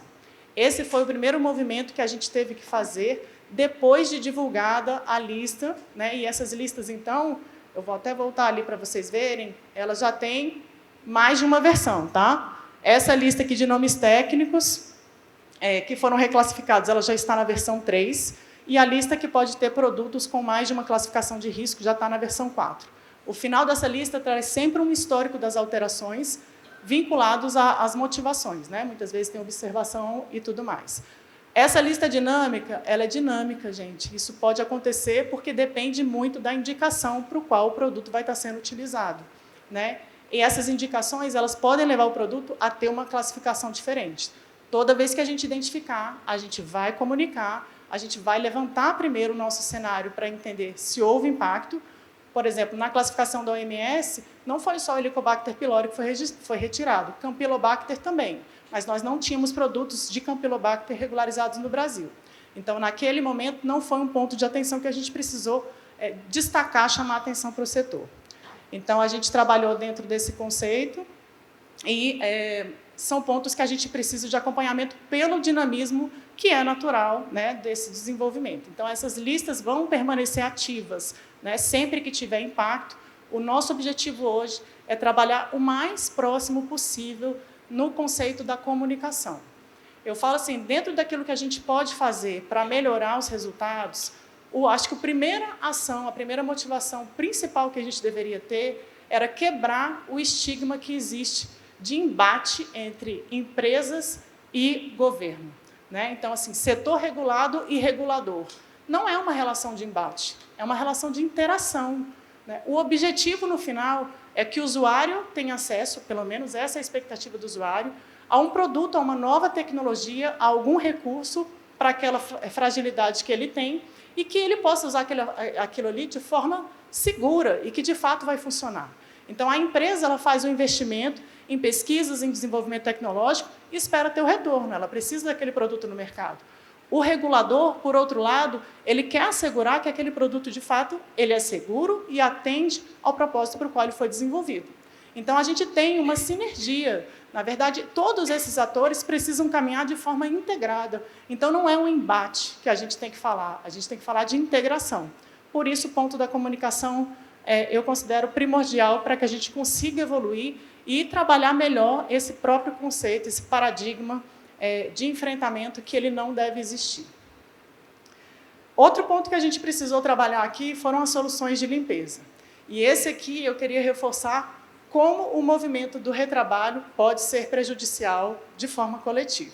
Esse foi o primeiro movimento que a gente teve que fazer depois de divulgada a lista, né, e essas listas, então, eu vou até voltar ali para vocês verem, elas já têm mais de uma versão, tá? Essa lista aqui de nomes técnicos que foram reclassificados, ela já está na versão 3, e a lista que pode ter produtos com mais de uma classificação de risco já está na versão 4. O final dessa lista traz sempre um histórico das alterações vinculados às motivações, né? Muitas vezes tem observação e tudo mais. Essa lista dinâmica, ela é dinâmica, gente. Isso pode acontecer porque depende muito da indicação para o qual o produto vai estar sendo utilizado, né? E essas indicações, elas podem levar o produto a ter uma classificação diferente. Toda vez que a gente identificar, a gente vai comunicar, a gente vai levantar primeiro o nosso cenário para entender se houve impacto. Por exemplo, na classificação da OMS, não foi só o Helicobacter pylori que foi retirado, Campylobacter também, mas nós não tínhamos produtos de Campylobacter regularizados no Brasil. Então, naquele momento, não foi um ponto de atenção que a gente precisou destacar, chamar a atenção para o setor. Então, a gente trabalhou dentro desse conceito e são pontos que a gente precisa de acompanhamento pelo dinamismo que é natural, né, desse desenvolvimento. Então, essas listas vão permanecer ativas, né, sempre que tiver impacto. O nosso objetivo hoje é trabalhar o mais próximo possível no conceito da comunicação. Eu falo assim, dentro daquilo que a gente pode fazer para melhorar os resultados, acho que a primeira ação, a primeira motivação principal que a gente deveria ter era quebrar o estigma que existe de embate entre empresas e governo. né? Então, assim, setor regulado e regulador. Não é uma relação de embate, é uma relação de interação, né? O objetivo, no final, é que o usuário tenha acesso, pelo menos essa é a expectativa do usuário, a um produto, a uma nova tecnologia, a algum recurso para aquela fragilidade que ele tem e que ele possa usar aquilo ali de forma segura e que, de fato, vai funcionar. Então, a empresa ela faz um investimento em pesquisas, em desenvolvimento tecnológico e espera ter o retorno, ela precisa daquele produto no mercado. O regulador, por outro lado, ele quer assegurar que aquele produto, de fato, ele é seguro e atende ao propósito para o qual ele foi desenvolvido. Então, a gente tem uma sinergia. Na verdade, todos esses atores precisam caminhar de forma integrada. Então, não é um embate que a gente tem que falar, a gente tem que falar de integração. Por isso, o ponto da comunicação eu considero primordial para que a gente consiga evoluir e trabalhar melhor esse próprio conceito, esse paradigma de enfrentamento que ele não deve existir. Outro ponto que a gente precisou trabalhar aqui foram as soluções de limpeza. E esse aqui eu queria reforçar como o movimento do retrabalho pode ser prejudicial de forma coletiva.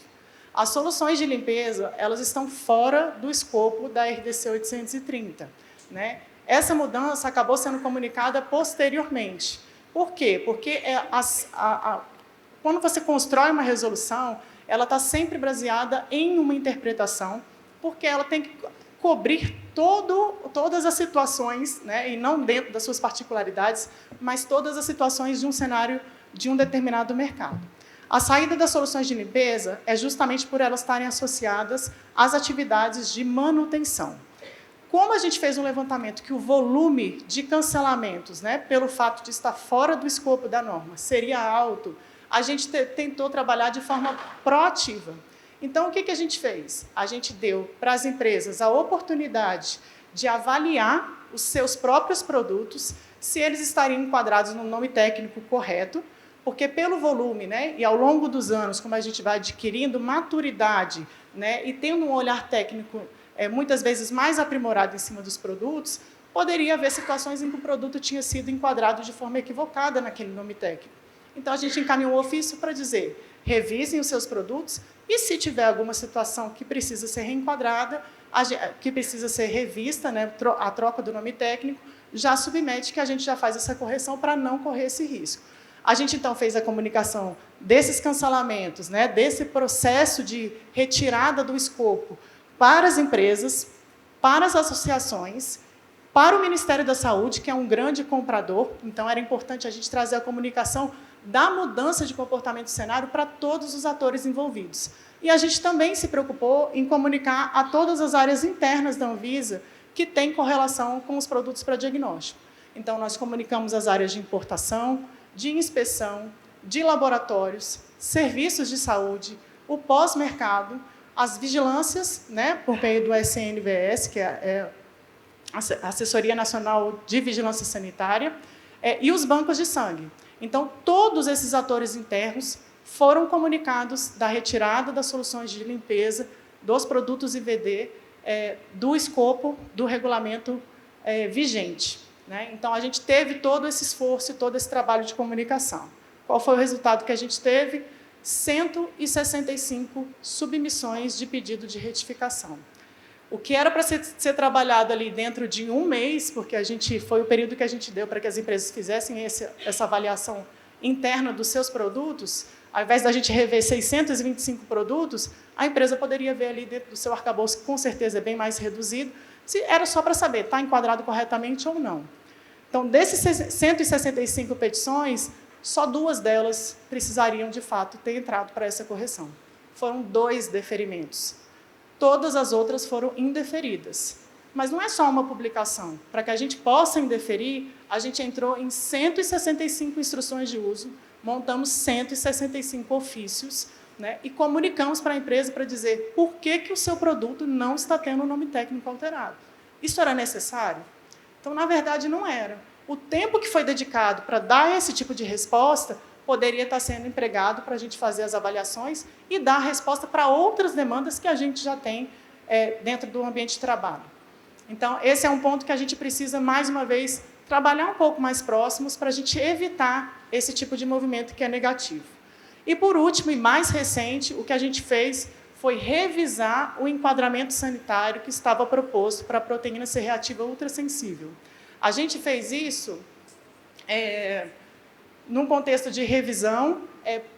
As soluções de limpeza, elas estão fora do escopo da RDC 830, né? Essa mudança acabou sendo comunicada posteriormente. Por quê? Porque quando você constrói uma resolução, ela está sempre baseada em uma interpretação, porque ela tem que cobrir todas as situações, né, e não dentro das suas particularidades, mas todas as situações de um cenário de um determinado mercado. A saída das soluções de limpeza é justamente por elas estarem associadas às atividades de manutenção. Como a gente fez um levantamento que o volume de cancelamentos, né, pelo fato de estar fora do escopo da norma, seria alto, a gente tentou trabalhar de forma proativa. Então, o que a gente fez? A gente deu para as empresas a oportunidade de avaliar os seus próprios produtos, se eles estariam enquadrados no nome técnico correto, porque pelo volume, né, e ao longo dos anos, como a gente vai adquirindo maturidade, né, e tendo um olhar técnico muitas vezes mais aprimorado em cima dos produtos, poderia haver situações em que o produto tinha sido enquadrado de forma equivocada naquele nome técnico. Então, a gente encaminhou um ofício para dizer, revisem os seus produtos e, se tiver alguma situação que precisa ser reenquadrada, que precisa ser revista, né, a troca do nome técnico, já submete que a gente já faz essa correção para não correr esse risco. A gente, então, fez a comunicação desses cancelamentos, né, desse processo de retirada do escopo para as empresas, para as associações, para o Ministério da Saúde, que é um grande comprador. Então, era importante a gente trazer a comunicação da mudança de comportamento do cenário para todos os atores envolvidos. E a gente também se preocupou em comunicar a todas as áreas internas da Anvisa que têm correlação com os produtos para diagnóstico. Então, nós comunicamos as áreas de importação, de inspeção, de laboratórios, serviços de saúde, o pós-mercado, as vigilâncias, né, por meio do SNVS, que é a Assessoria Nacional de Vigilância Sanitária, e os bancos de sangue. Então, todos esses atores internos foram comunicados da retirada das soluções de limpeza dos produtos IVD do escopo do regulamento vigente, né? Então, a gente teve todo esse esforço e todo esse trabalho de comunicação. Qual foi o resultado que a gente teve? 165 submissões de pedido de retificação. O que era para ser trabalhado ali dentro de um mês, porque foi o período que a gente deu para que as empresas fizessem essa avaliação interna dos seus produtos, ao invés da gente rever 625 produtos, a empresa poderia ver ali dentro do seu arcabouço, que com certeza é bem mais reduzido, se era só para saber, está enquadrado corretamente ou não. Então, desses 165 petições, só 2 delas precisariam, de fato, ter entrado para essa correção. Foram 2 deferimentos. Todas as outras foram indeferidas. Mas não é só uma publicação. Para que a gente possa indeferir, a gente entrou em 165 instruções de uso, montamos 165 ofícios, né, e comunicamos para a empresa para dizer por que o seu produto não está tendo o nome técnico alterado. Isso era necessário? Então, na verdade, não era. O tempo que foi dedicado para dar esse tipo de resposta poderia estar sendo empregado para a gente fazer as avaliações e dar resposta para outras demandas que a gente já tem dentro do ambiente de trabalho. Então, esse é um ponto que a gente precisa, mais uma vez, trabalhar um pouco mais próximos para a gente evitar esse tipo de movimento que é negativo. E, por último, e mais recente, o que a gente fez foi revisar o enquadramento sanitário que estava proposto para a proteína C reativa ultrassensível. A gente fez isso num contexto de revisão.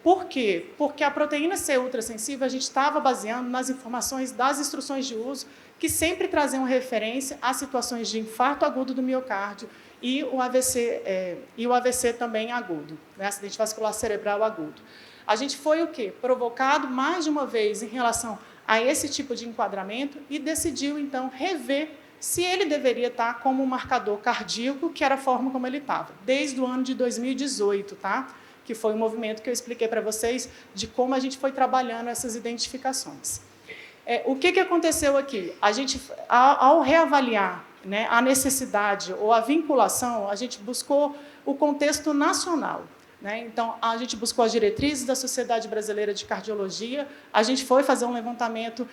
Por quê? Porque a proteína C ultrassensível a gente estava baseando nas informações das instruções de uso, que sempre traziam referência a situações de infarto agudo do miocárdio e o AVC também agudo, né? Acidente vascular cerebral agudo. A gente foi o quê? Provocado mais de uma vez em relação a esse tipo de enquadramento e decidiu, então, rever se ele deveria estar como um marcador cardíaco, que era a forma como ele estava, desde o ano de 2018, tá? Que foi o movimento que eu expliquei para vocês de como a gente foi trabalhando essas identificações. O que aconteceu aqui? A gente, ao reavaliar, né, a necessidade ou a vinculação, a gente buscou o contexto nacional. Né? Então, a gente buscou as diretrizes da Sociedade Brasileira de Cardiologia, a gente foi fazer um levantamento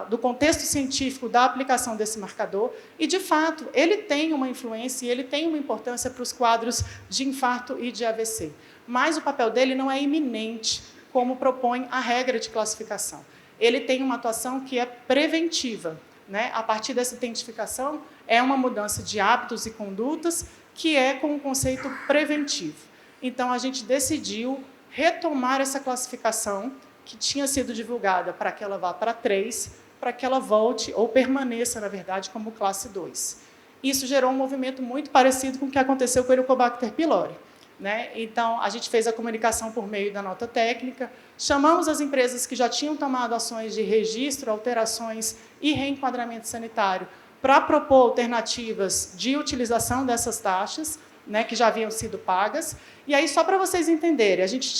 do contexto científico da aplicação desse marcador, e, de fato, ele tem uma influência e ele tem uma importância para os quadros de infarto e de AVC. Mas o papel dele não é iminente, como propõe a regra de classificação. Ele tem uma atuação que é preventiva. Né? A partir dessa identificação, é uma mudança de hábitos e condutas que é com um conceito preventivo. Então, a gente decidiu retomar essa classificação que tinha sido divulgada para que ela vá para 3, para que ela volte ou permaneça, na verdade, como classe 2. Isso gerou um movimento muito parecido com o que aconteceu com o Helicobacter pylori. Né? Então, a gente fez a comunicação por meio da nota técnica, chamamos as empresas que já tinham tomado ações de registro, alterações e reenquadramento sanitário para propor alternativas de utilização dessas taxas, né, que já haviam sido pagas. E aí, só para vocês entenderem, a gente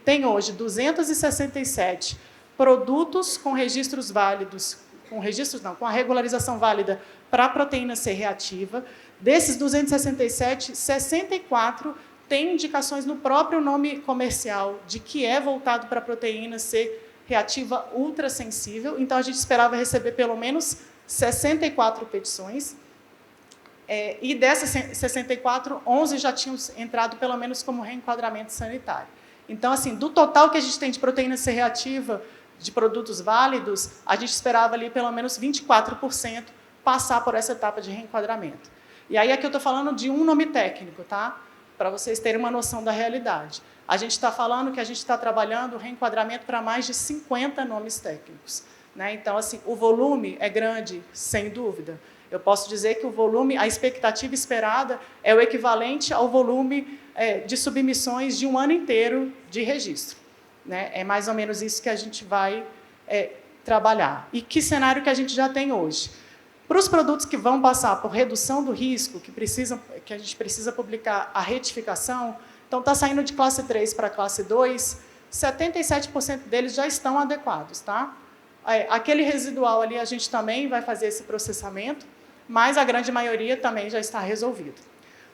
tem hoje 267 produtos com registros válidos, com a regularização válida para a proteína C reativa. Desses 267, 64 têm indicações no próprio nome comercial de que é voltado para a proteína C reativa ultrassensível. Então, a gente esperava receber pelo menos 64 petições. E dessas 64, 11 já tinham entrado, pelo menos, como reenquadramento sanitário. Então, assim, do total que a gente tem de proteína C reativa, de produtos válidos, a gente esperava ali, pelo menos, 24% passar por essa etapa de reenquadramento. E aí, aqui eu estou falando de um nome técnico, tá? Para vocês terem uma noção da realidade. A gente está falando que a gente está trabalhando o reenquadramento para mais de 50 nomes técnicos. Né? Então, assim, o volume é grande, sem dúvida. Eu posso dizer que o volume, a expectativa esperada é o equivalente ao volume de submissões de um ano inteiro de registro. Né? É mais ou menos isso que a gente vai trabalhar. E que cenário que a gente já tem hoje? Para os produtos que vão passar por redução do risco, que a gente precisa publicar a retificação, então está saindo de classe 3 para classe 2, 77% deles já estão adequados. Tá? Aquele residual ali, a gente também vai fazer esse processamento, mas a grande maioria também já está resolvido.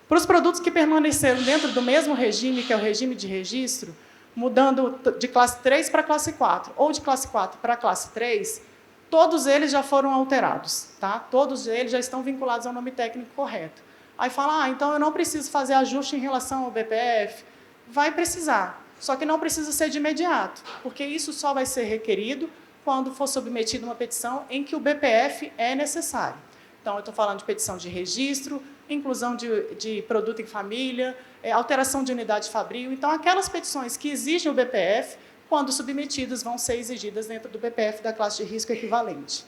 Para os produtos que permaneceram dentro do mesmo regime, que é o regime de registro, mudando de classe 3 para classe 4, ou de classe 4 para classe 3, todos eles já foram alterados. Tá? Todos eles já estão vinculados ao nome técnico correto. Aí fala, então eu não preciso fazer ajuste em relação ao BPF. Vai precisar, só que não precisa ser de imediato, porque isso só vai ser requerido quando for submetida uma petição em que o BPF é necessário. Então, eu estou falando de petição de registro, inclusão de produto em família, alteração de unidade fabril. Então, aquelas petições que exigem o BPF, quando submetidas, vão ser exigidas dentro do BPF da classe de risco equivalente.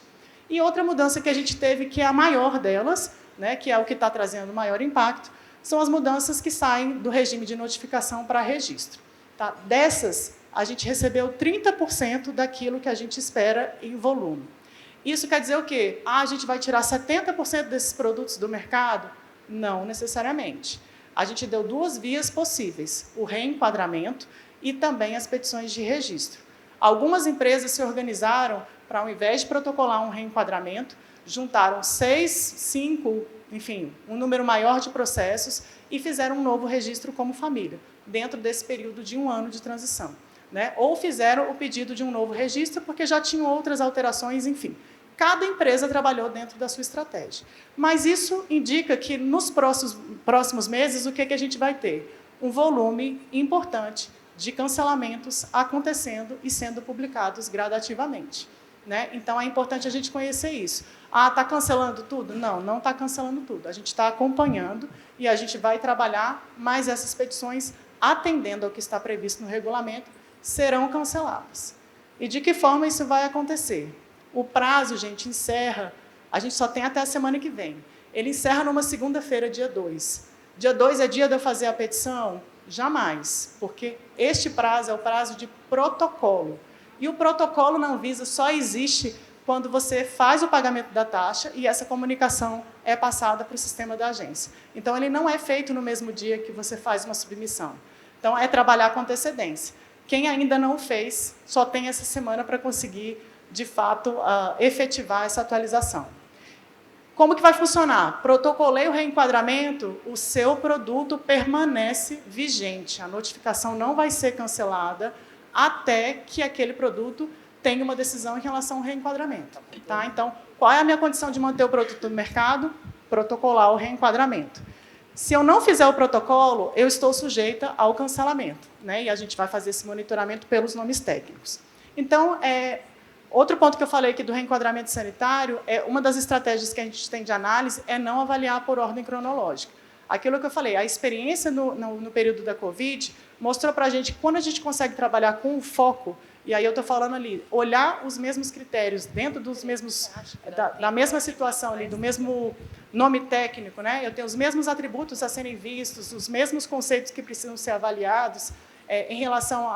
E outra mudança que a gente teve, que é a maior delas, né, que é o que está trazendo o maior impacto, são as mudanças que saem do regime de notificação para registro. Tá? Dessas, a gente recebeu 30% daquilo que a gente espera em volume. Isso quer dizer o quê? A gente vai tirar 70% desses produtos do mercado? Não necessariamente. A gente deu duas vias possíveis, o reenquadramento e também as petições de registro. Algumas empresas se organizaram para, ao invés de protocolar um reenquadramento, juntaram 6, 5, enfim, um número maior de processos e fizeram um novo registro como família, dentro desse período de 1 ano de transição. Né? Ou fizeram o pedido de um novo registro porque já tinham outras alterações, enfim. Cada empresa trabalhou dentro da sua estratégia. Mas isso indica que, nos próximos meses, o que a gente vai ter? Um volume importante de cancelamentos acontecendo e sendo publicados gradativamente, né? Então, é importante a gente conhecer isso. Ah, está cancelando tudo? Não, não está cancelando tudo. A gente está acompanhando e a gente vai trabalhar, mas essas petições, atendendo ao que está previsto no regulamento, serão canceladas. E de que forma isso vai acontecer? O prazo, gente, encerra, a gente só tem até a semana que vem. Ele encerra numa segunda-feira, dia 2. Dia 2 é dia de eu fazer a petição? Jamais, porque este prazo é o prazo de protocolo. E o protocolo na Anvisa só existe quando você faz o pagamento da taxa e essa comunicação é passada para o sistema da agência. Então, ele não é feito no mesmo dia que você faz uma submissão. Então, é trabalhar com antecedência. Quem ainda não fez, só tem essa semana para conseguir, de fato, efetivar essa atualização. Como que vai funcionar? Protocolei o reenquadramento, o seu produto permanece vigente. A notificação não vai ser cancelada até que aquele produto tenha uma decisão em relação ao reenquadramento. Tá? Então, qual é a minha condição de manter o produto no mercado? Protocolar o reenquadramento. Se eu não fizer o protocolo, eu estou sujeita ao cancelamento, né? E a gente vai fazer esse monitoramento pelos nomes técnicos. Então, outro ponto que eu falei aqui do reenquadramento sanitário, uma das estratégias que a gente tem de análise é não avaliar por ordem cronológica. Aquilo que eu falei, a experiência no período da Covid mostrou para a gente que quando a gente consegue trabalhar com o foco, e aí eu estou falando ali, olhar os mesmos critérios dentro dos mesmos, da mesma situação ali, do mesmo nome técnico, né? Eu tenho os mesmos atributos a serem vistos, os mesmos conceitos que precisam ser avaliados em relação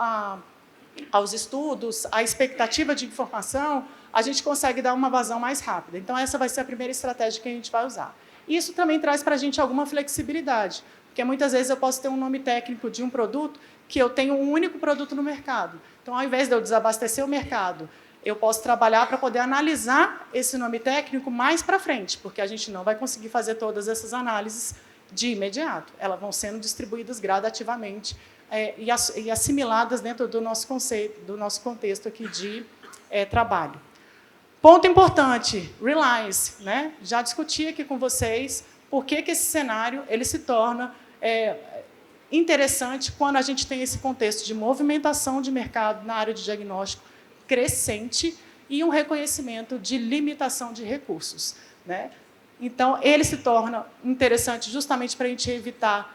aos estudos, à expectativa de informação, a gente consegue dar uma vazão mais rápida. Então, essa vai ser a primeira estratégia que a gente vai usar. Isso também traz para a gente alguma flexibilidade, porque muitas vezes eu posso ter um nome técnico de um produto que eu tenho um único produto no mercado. Então, ao invés de eu desabastecer o mercado, eu posso trabalhar para poder analisar esse nome técnico mais para frente, porque a gente não vai conseguir fazer todas essas análises de imediato. Elas vão sendo distribuídas gradativamente e assimiladas dentro do nosso conceito, do nosso contexto aqui de trabalho. Ponto importante, Reliance, né? Já discuti aqui com vocês por que esse cenário ele se torna interessante quando a gente tem esse contexto de movimentação de mercado na área de diagnóstico crescente e um reconhecimento de limitação de recursos, né? Então, ele se torna interessante justamente para a gente evitar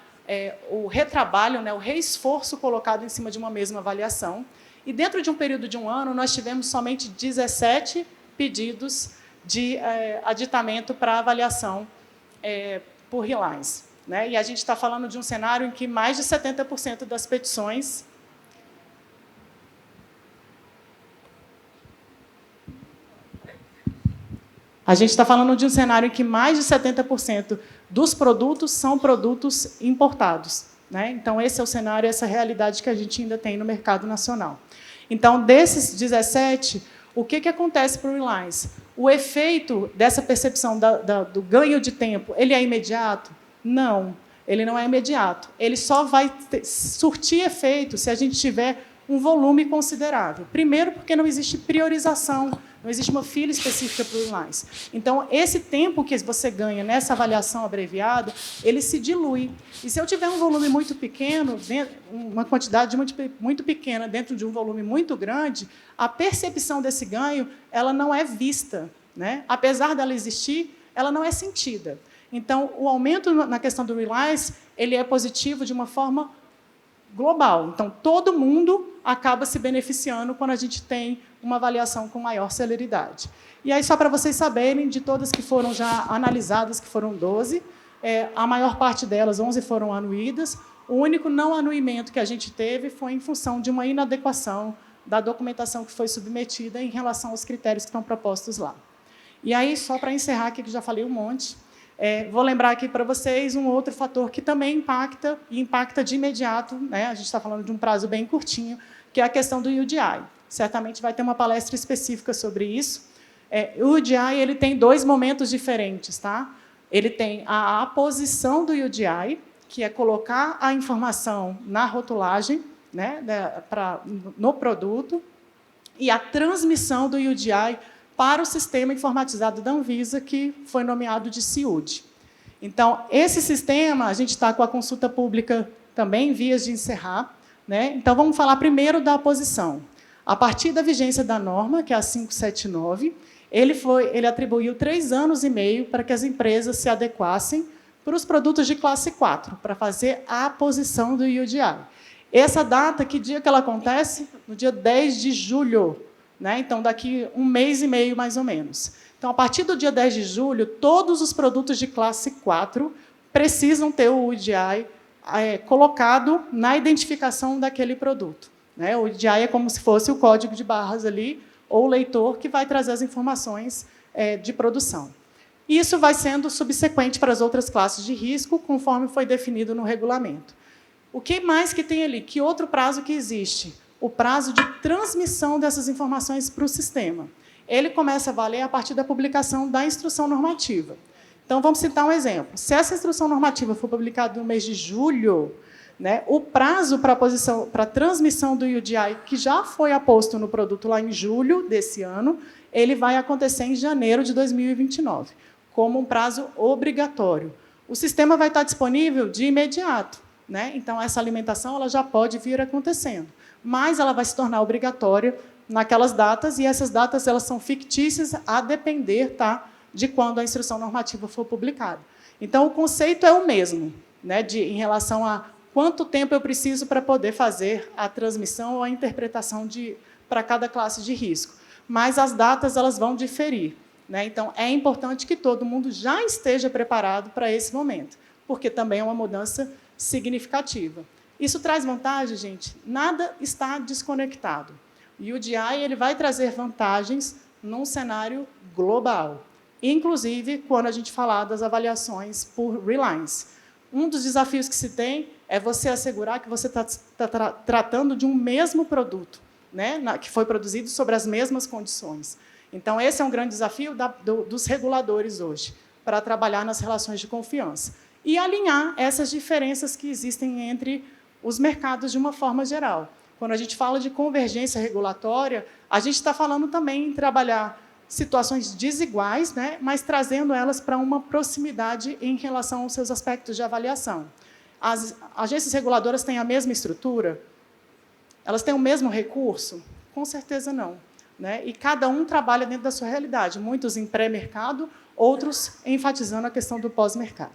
o retrabalho, né, o reesforço colocado em cima de uma mesma avaliação. E, dentro de um período de um ano, nós tivemos somente 17 pedidos de aditamento para avaliação por Reliance, né? E a gente está falando de um cenário em que mais de 70% das petições dos produtos são produtos importados, né? Então, esse é o cenário, essa realidade que a gente ainda tem no mercado nacional. Então, desses 17, o que acontece para o Reliance? O efeito dessa percepção do ganho de tempo, ele é imediato? Não, ele não é imediato. Ele só vai surtir efeito se a gente tiver um volume considerável. Primeiro, porque não existe priorização, não existe uma fila específica para o Reliance. Então, esse tempo que você ganha nessa avaliação abreviada, ele se dilui. E se eu tiver um volume muito pequeno, uma quantidade muito pequena dentro de um volume muito grande, a percepção desse ganho ela não é vista, né? Apesar dela existir, ela não é sentida. Então, o aumento na questão do Reliance, ele é positivo de uma forma global. Então, todo mundo acaba se beneficiando quando a gente tem uma avaliação com maior celeridade. E aí, só para vocês saberem, de todas que foram já analisadas, que foram 12, a maior parte delas, 11 foram anuídas. O único não anuimento que a gente teve foi em função de uma inadequação da documentação que foi submetida em relação aos critérios que estão propostos lá. E aí, só para encerrar aqui, que já falei um monte, vou lembrar aqui para vocês um outro fator que também impacta, e impacta de imediato, né? A gente está falando de um prazo bem curtinho, que é a questão do UDI. Certamente vai ter uma palestra específica sobre isso. O UDI ele tem 2 momentos diferentes. Tá? Ele tem a aposição do UDI, que é colocar a informação na rotulagem, né, no produto, e a transmissão do UDI para o sistema informatizado da Anvisa, que foi nomeado de CIUD. Então, esse sistema, a gente está com a consulta pública também em vias de encerrar. né? Então, vamos falar primeiro da aposição. A partir da vigência da norma, que é a 579, ele atribuiu 3 anos e meio para que as empresas se adequassem para os produtos de classe 4, para fazer a aposição do UDI. Essa data, que dia que ela acontece? No dia 10 de julho. Né? Então, daqui 1 mês e meio, mais ou menos. Então, a partir do dia 10 de julho, todos os produtos de classe 4 precisam ter o UDI colocado na identificação daquele produto. Né? O UDI é como se fosse o código de barras ali, ou o leitor que vai trazer as informações de produção. Isso vai sendo subsequente para as outras classes de risco, conforme foi definido no regulamento. O que mais que tem ali? Que outro prazo que existe? O prazo de transmissão dessas informações para o sistema. Ele começa a valer a partir da publicação da instrução normativa. Então, vamos citar um exemplo. Se essa instrução normativa for publicada no mês de julho, né, o prazo para a transmissão do UDI, que já foi aposto no produto lá em julho desse ano, ele vai acontecer em janeiro de 2029, como um prazo obrigatório. O sistema vai estar disponível de imediato. Né? Então, essa alimentação ela já pode vir acontecendo, mas ela vai se tornar obrigatória naquelas datas, e essas datas elas são fictícias a depender de quando a instrução normativa for publicada. Então, o conceito é o mesmo, né, em relação a quanto tempo eu preciso para poder fazer a transmissão ou a interpretação para cada classe de risco. Mas as datas elas vão diferir. Né? Então, é importante que todo mundo já esteja preparado para esse momento, porque também é uma mudança significativa. Isso traz vantagem, gente? Nada está desconectado. O UDI ele vai trazer vantagens num cenário global, inclusive quando a gente falar das avaliações por Reliance. Um dos desafios que se tem é você assegurar que você está tratando de um mesmo produto, né, que foi produzido sobre as mesmas condições. Então, esse é um grande desafio dos reguladores hoje, para trabalhar nas relações de confiança e alinhar essas diferenças que existem entre os mercados de uma forma geral. Quando a gente fala de convergência regulatória, a gente está falando também em trabalhar situações desiguais, né, mas trazendo elas para uma proximidade em relação aos seus aspectos de avaliação. As agências reguladoras têm a mesma estrutura? Elas têm o mesmo recurso? Com certeza não. Né? E cada um trabalha dentro da sua realidade, muitos em pré-mercado, outros enfatizando a questão do pós-mercado.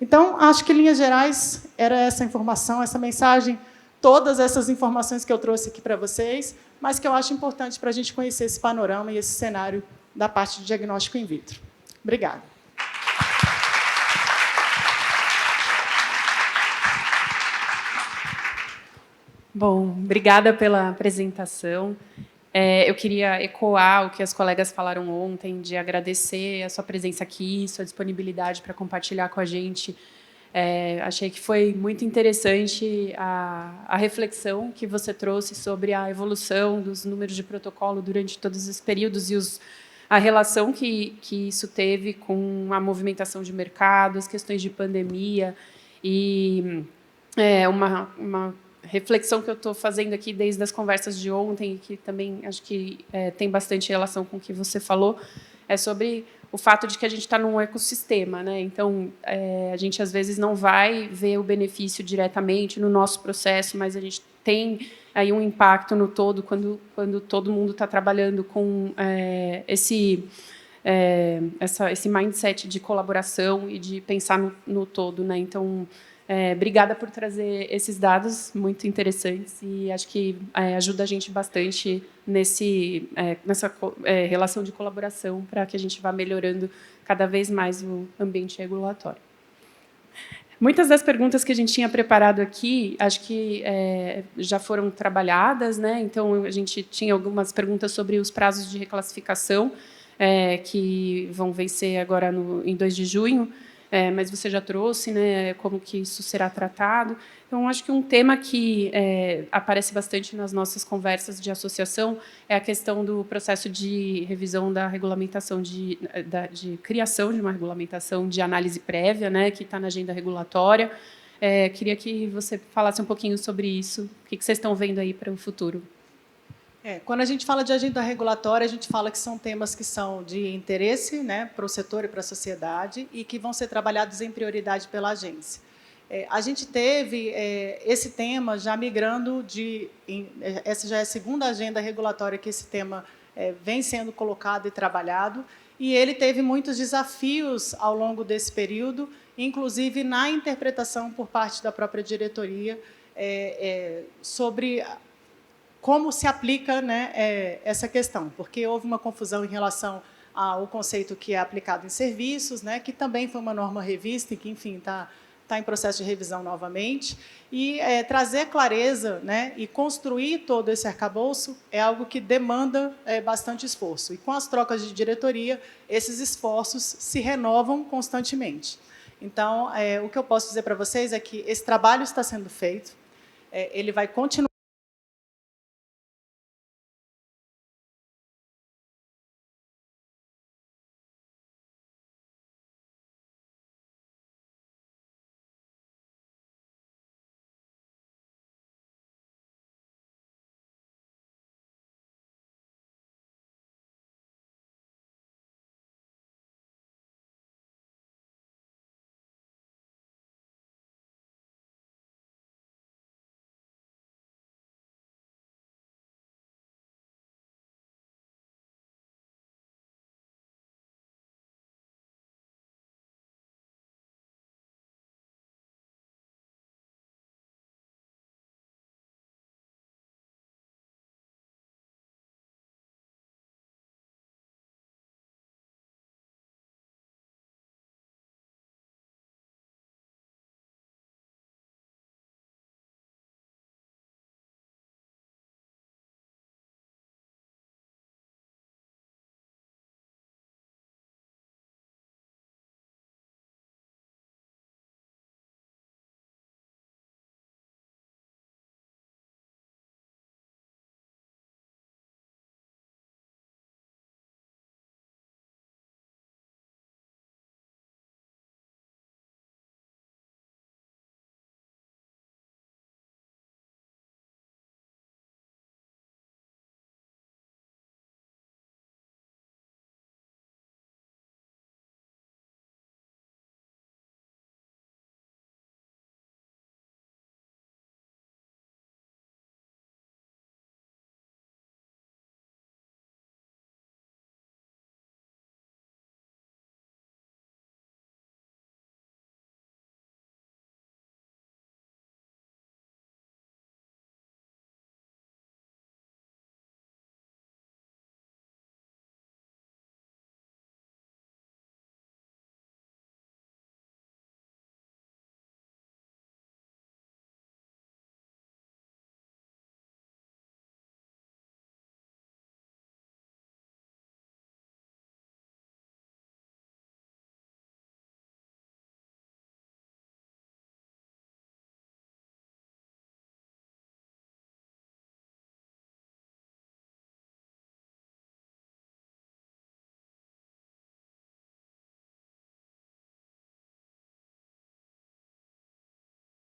Então, acho que, em linhas gerais, era essa informação, essa mensagem, todas essas informações que eu trouxe aqui para vocês, mas que eu acho importante para a gente conhecer esse panorama e esse cenário da parte de diagnóstico in vitro. Obrigada. Bom, obrigada pela apresentação. Eu queria ecoar o que as colegas falaram ontem, de agradecer a sua presença aqui, sua disponibilidade para compartilhar com a gente. Achei que foi muito interessante a reflexão que você trouxe sobre a evolução dos números de protocolo durante todos esses períodos e a relação que isso teve com a movimentação de mercado, as questões de pandemia e uma reflexão que eu estou fazendo aqui desde as conversas de ontem, que também acho que tem bastante relação com o que você falou, é sobre o fato de que a gente está num ecossistema, né? Então, a gente, às vezes, não vai ver o benefício diretamente no nosso processo, mas a gente tem aí um impacto no todo quando todo mundo está trabalhando com esse mindset de colaboração e de pensar no todo, né? Então, obrigada por trazer esses dados muito interessantes e acho que ajuda a gente bastante nessa relação de colaboração para que a gente vá melhorando cada vez mais o ambiente regulatório. Muitas das perguntas que a gente tinha preparado aqui, acho que já foram trabalhadas, né? Então, a gente tinha algumas perguntas sobre os prazos de reclassificação, que vão vencer agora em 2 de junho, mas você já trouxe, né, como que isso será tratado. Então, acho que um tema que aparece bastante nas nossas conversas de associação é a questão do processo de revisão da regulamentação, de criação de uma regulamentação de análise prévia, né, que está na agenda regulatória. Queria que você falasse um pouquinho sobre isso. O que vocês estão vendo aí para o futuro? Quando a gente fala de agenda regulatória, a gente fala que são temas que são de interesse, né, para o setor e para a sociedade e que vão ser trabalhados em prioridade pela agência. A gente teve esse tema já migrando essa já é a segunda agenda regulatória que esse tema vem sendo colocado e trabalhado, e ele teve muitos desafios ao longo desse período, inclusive na interpretação por parte da própria diretoria sobre como se aplica, né, essa questão, porque houve uma confusão em relação ao conceito que é aplicado em serviços, né, que também foi uma norma revista e que, enfim, está em processo de revisão novamente, e trazer clareza, né, e construir todo esse arcabouço é algo que demanda bastante esforço. E com as trocas de diretoria, esses esforços se renovam constantemente. Então, o que eu posso dizer para vocês é que esse trabalho está sendo feito, ele vai continuar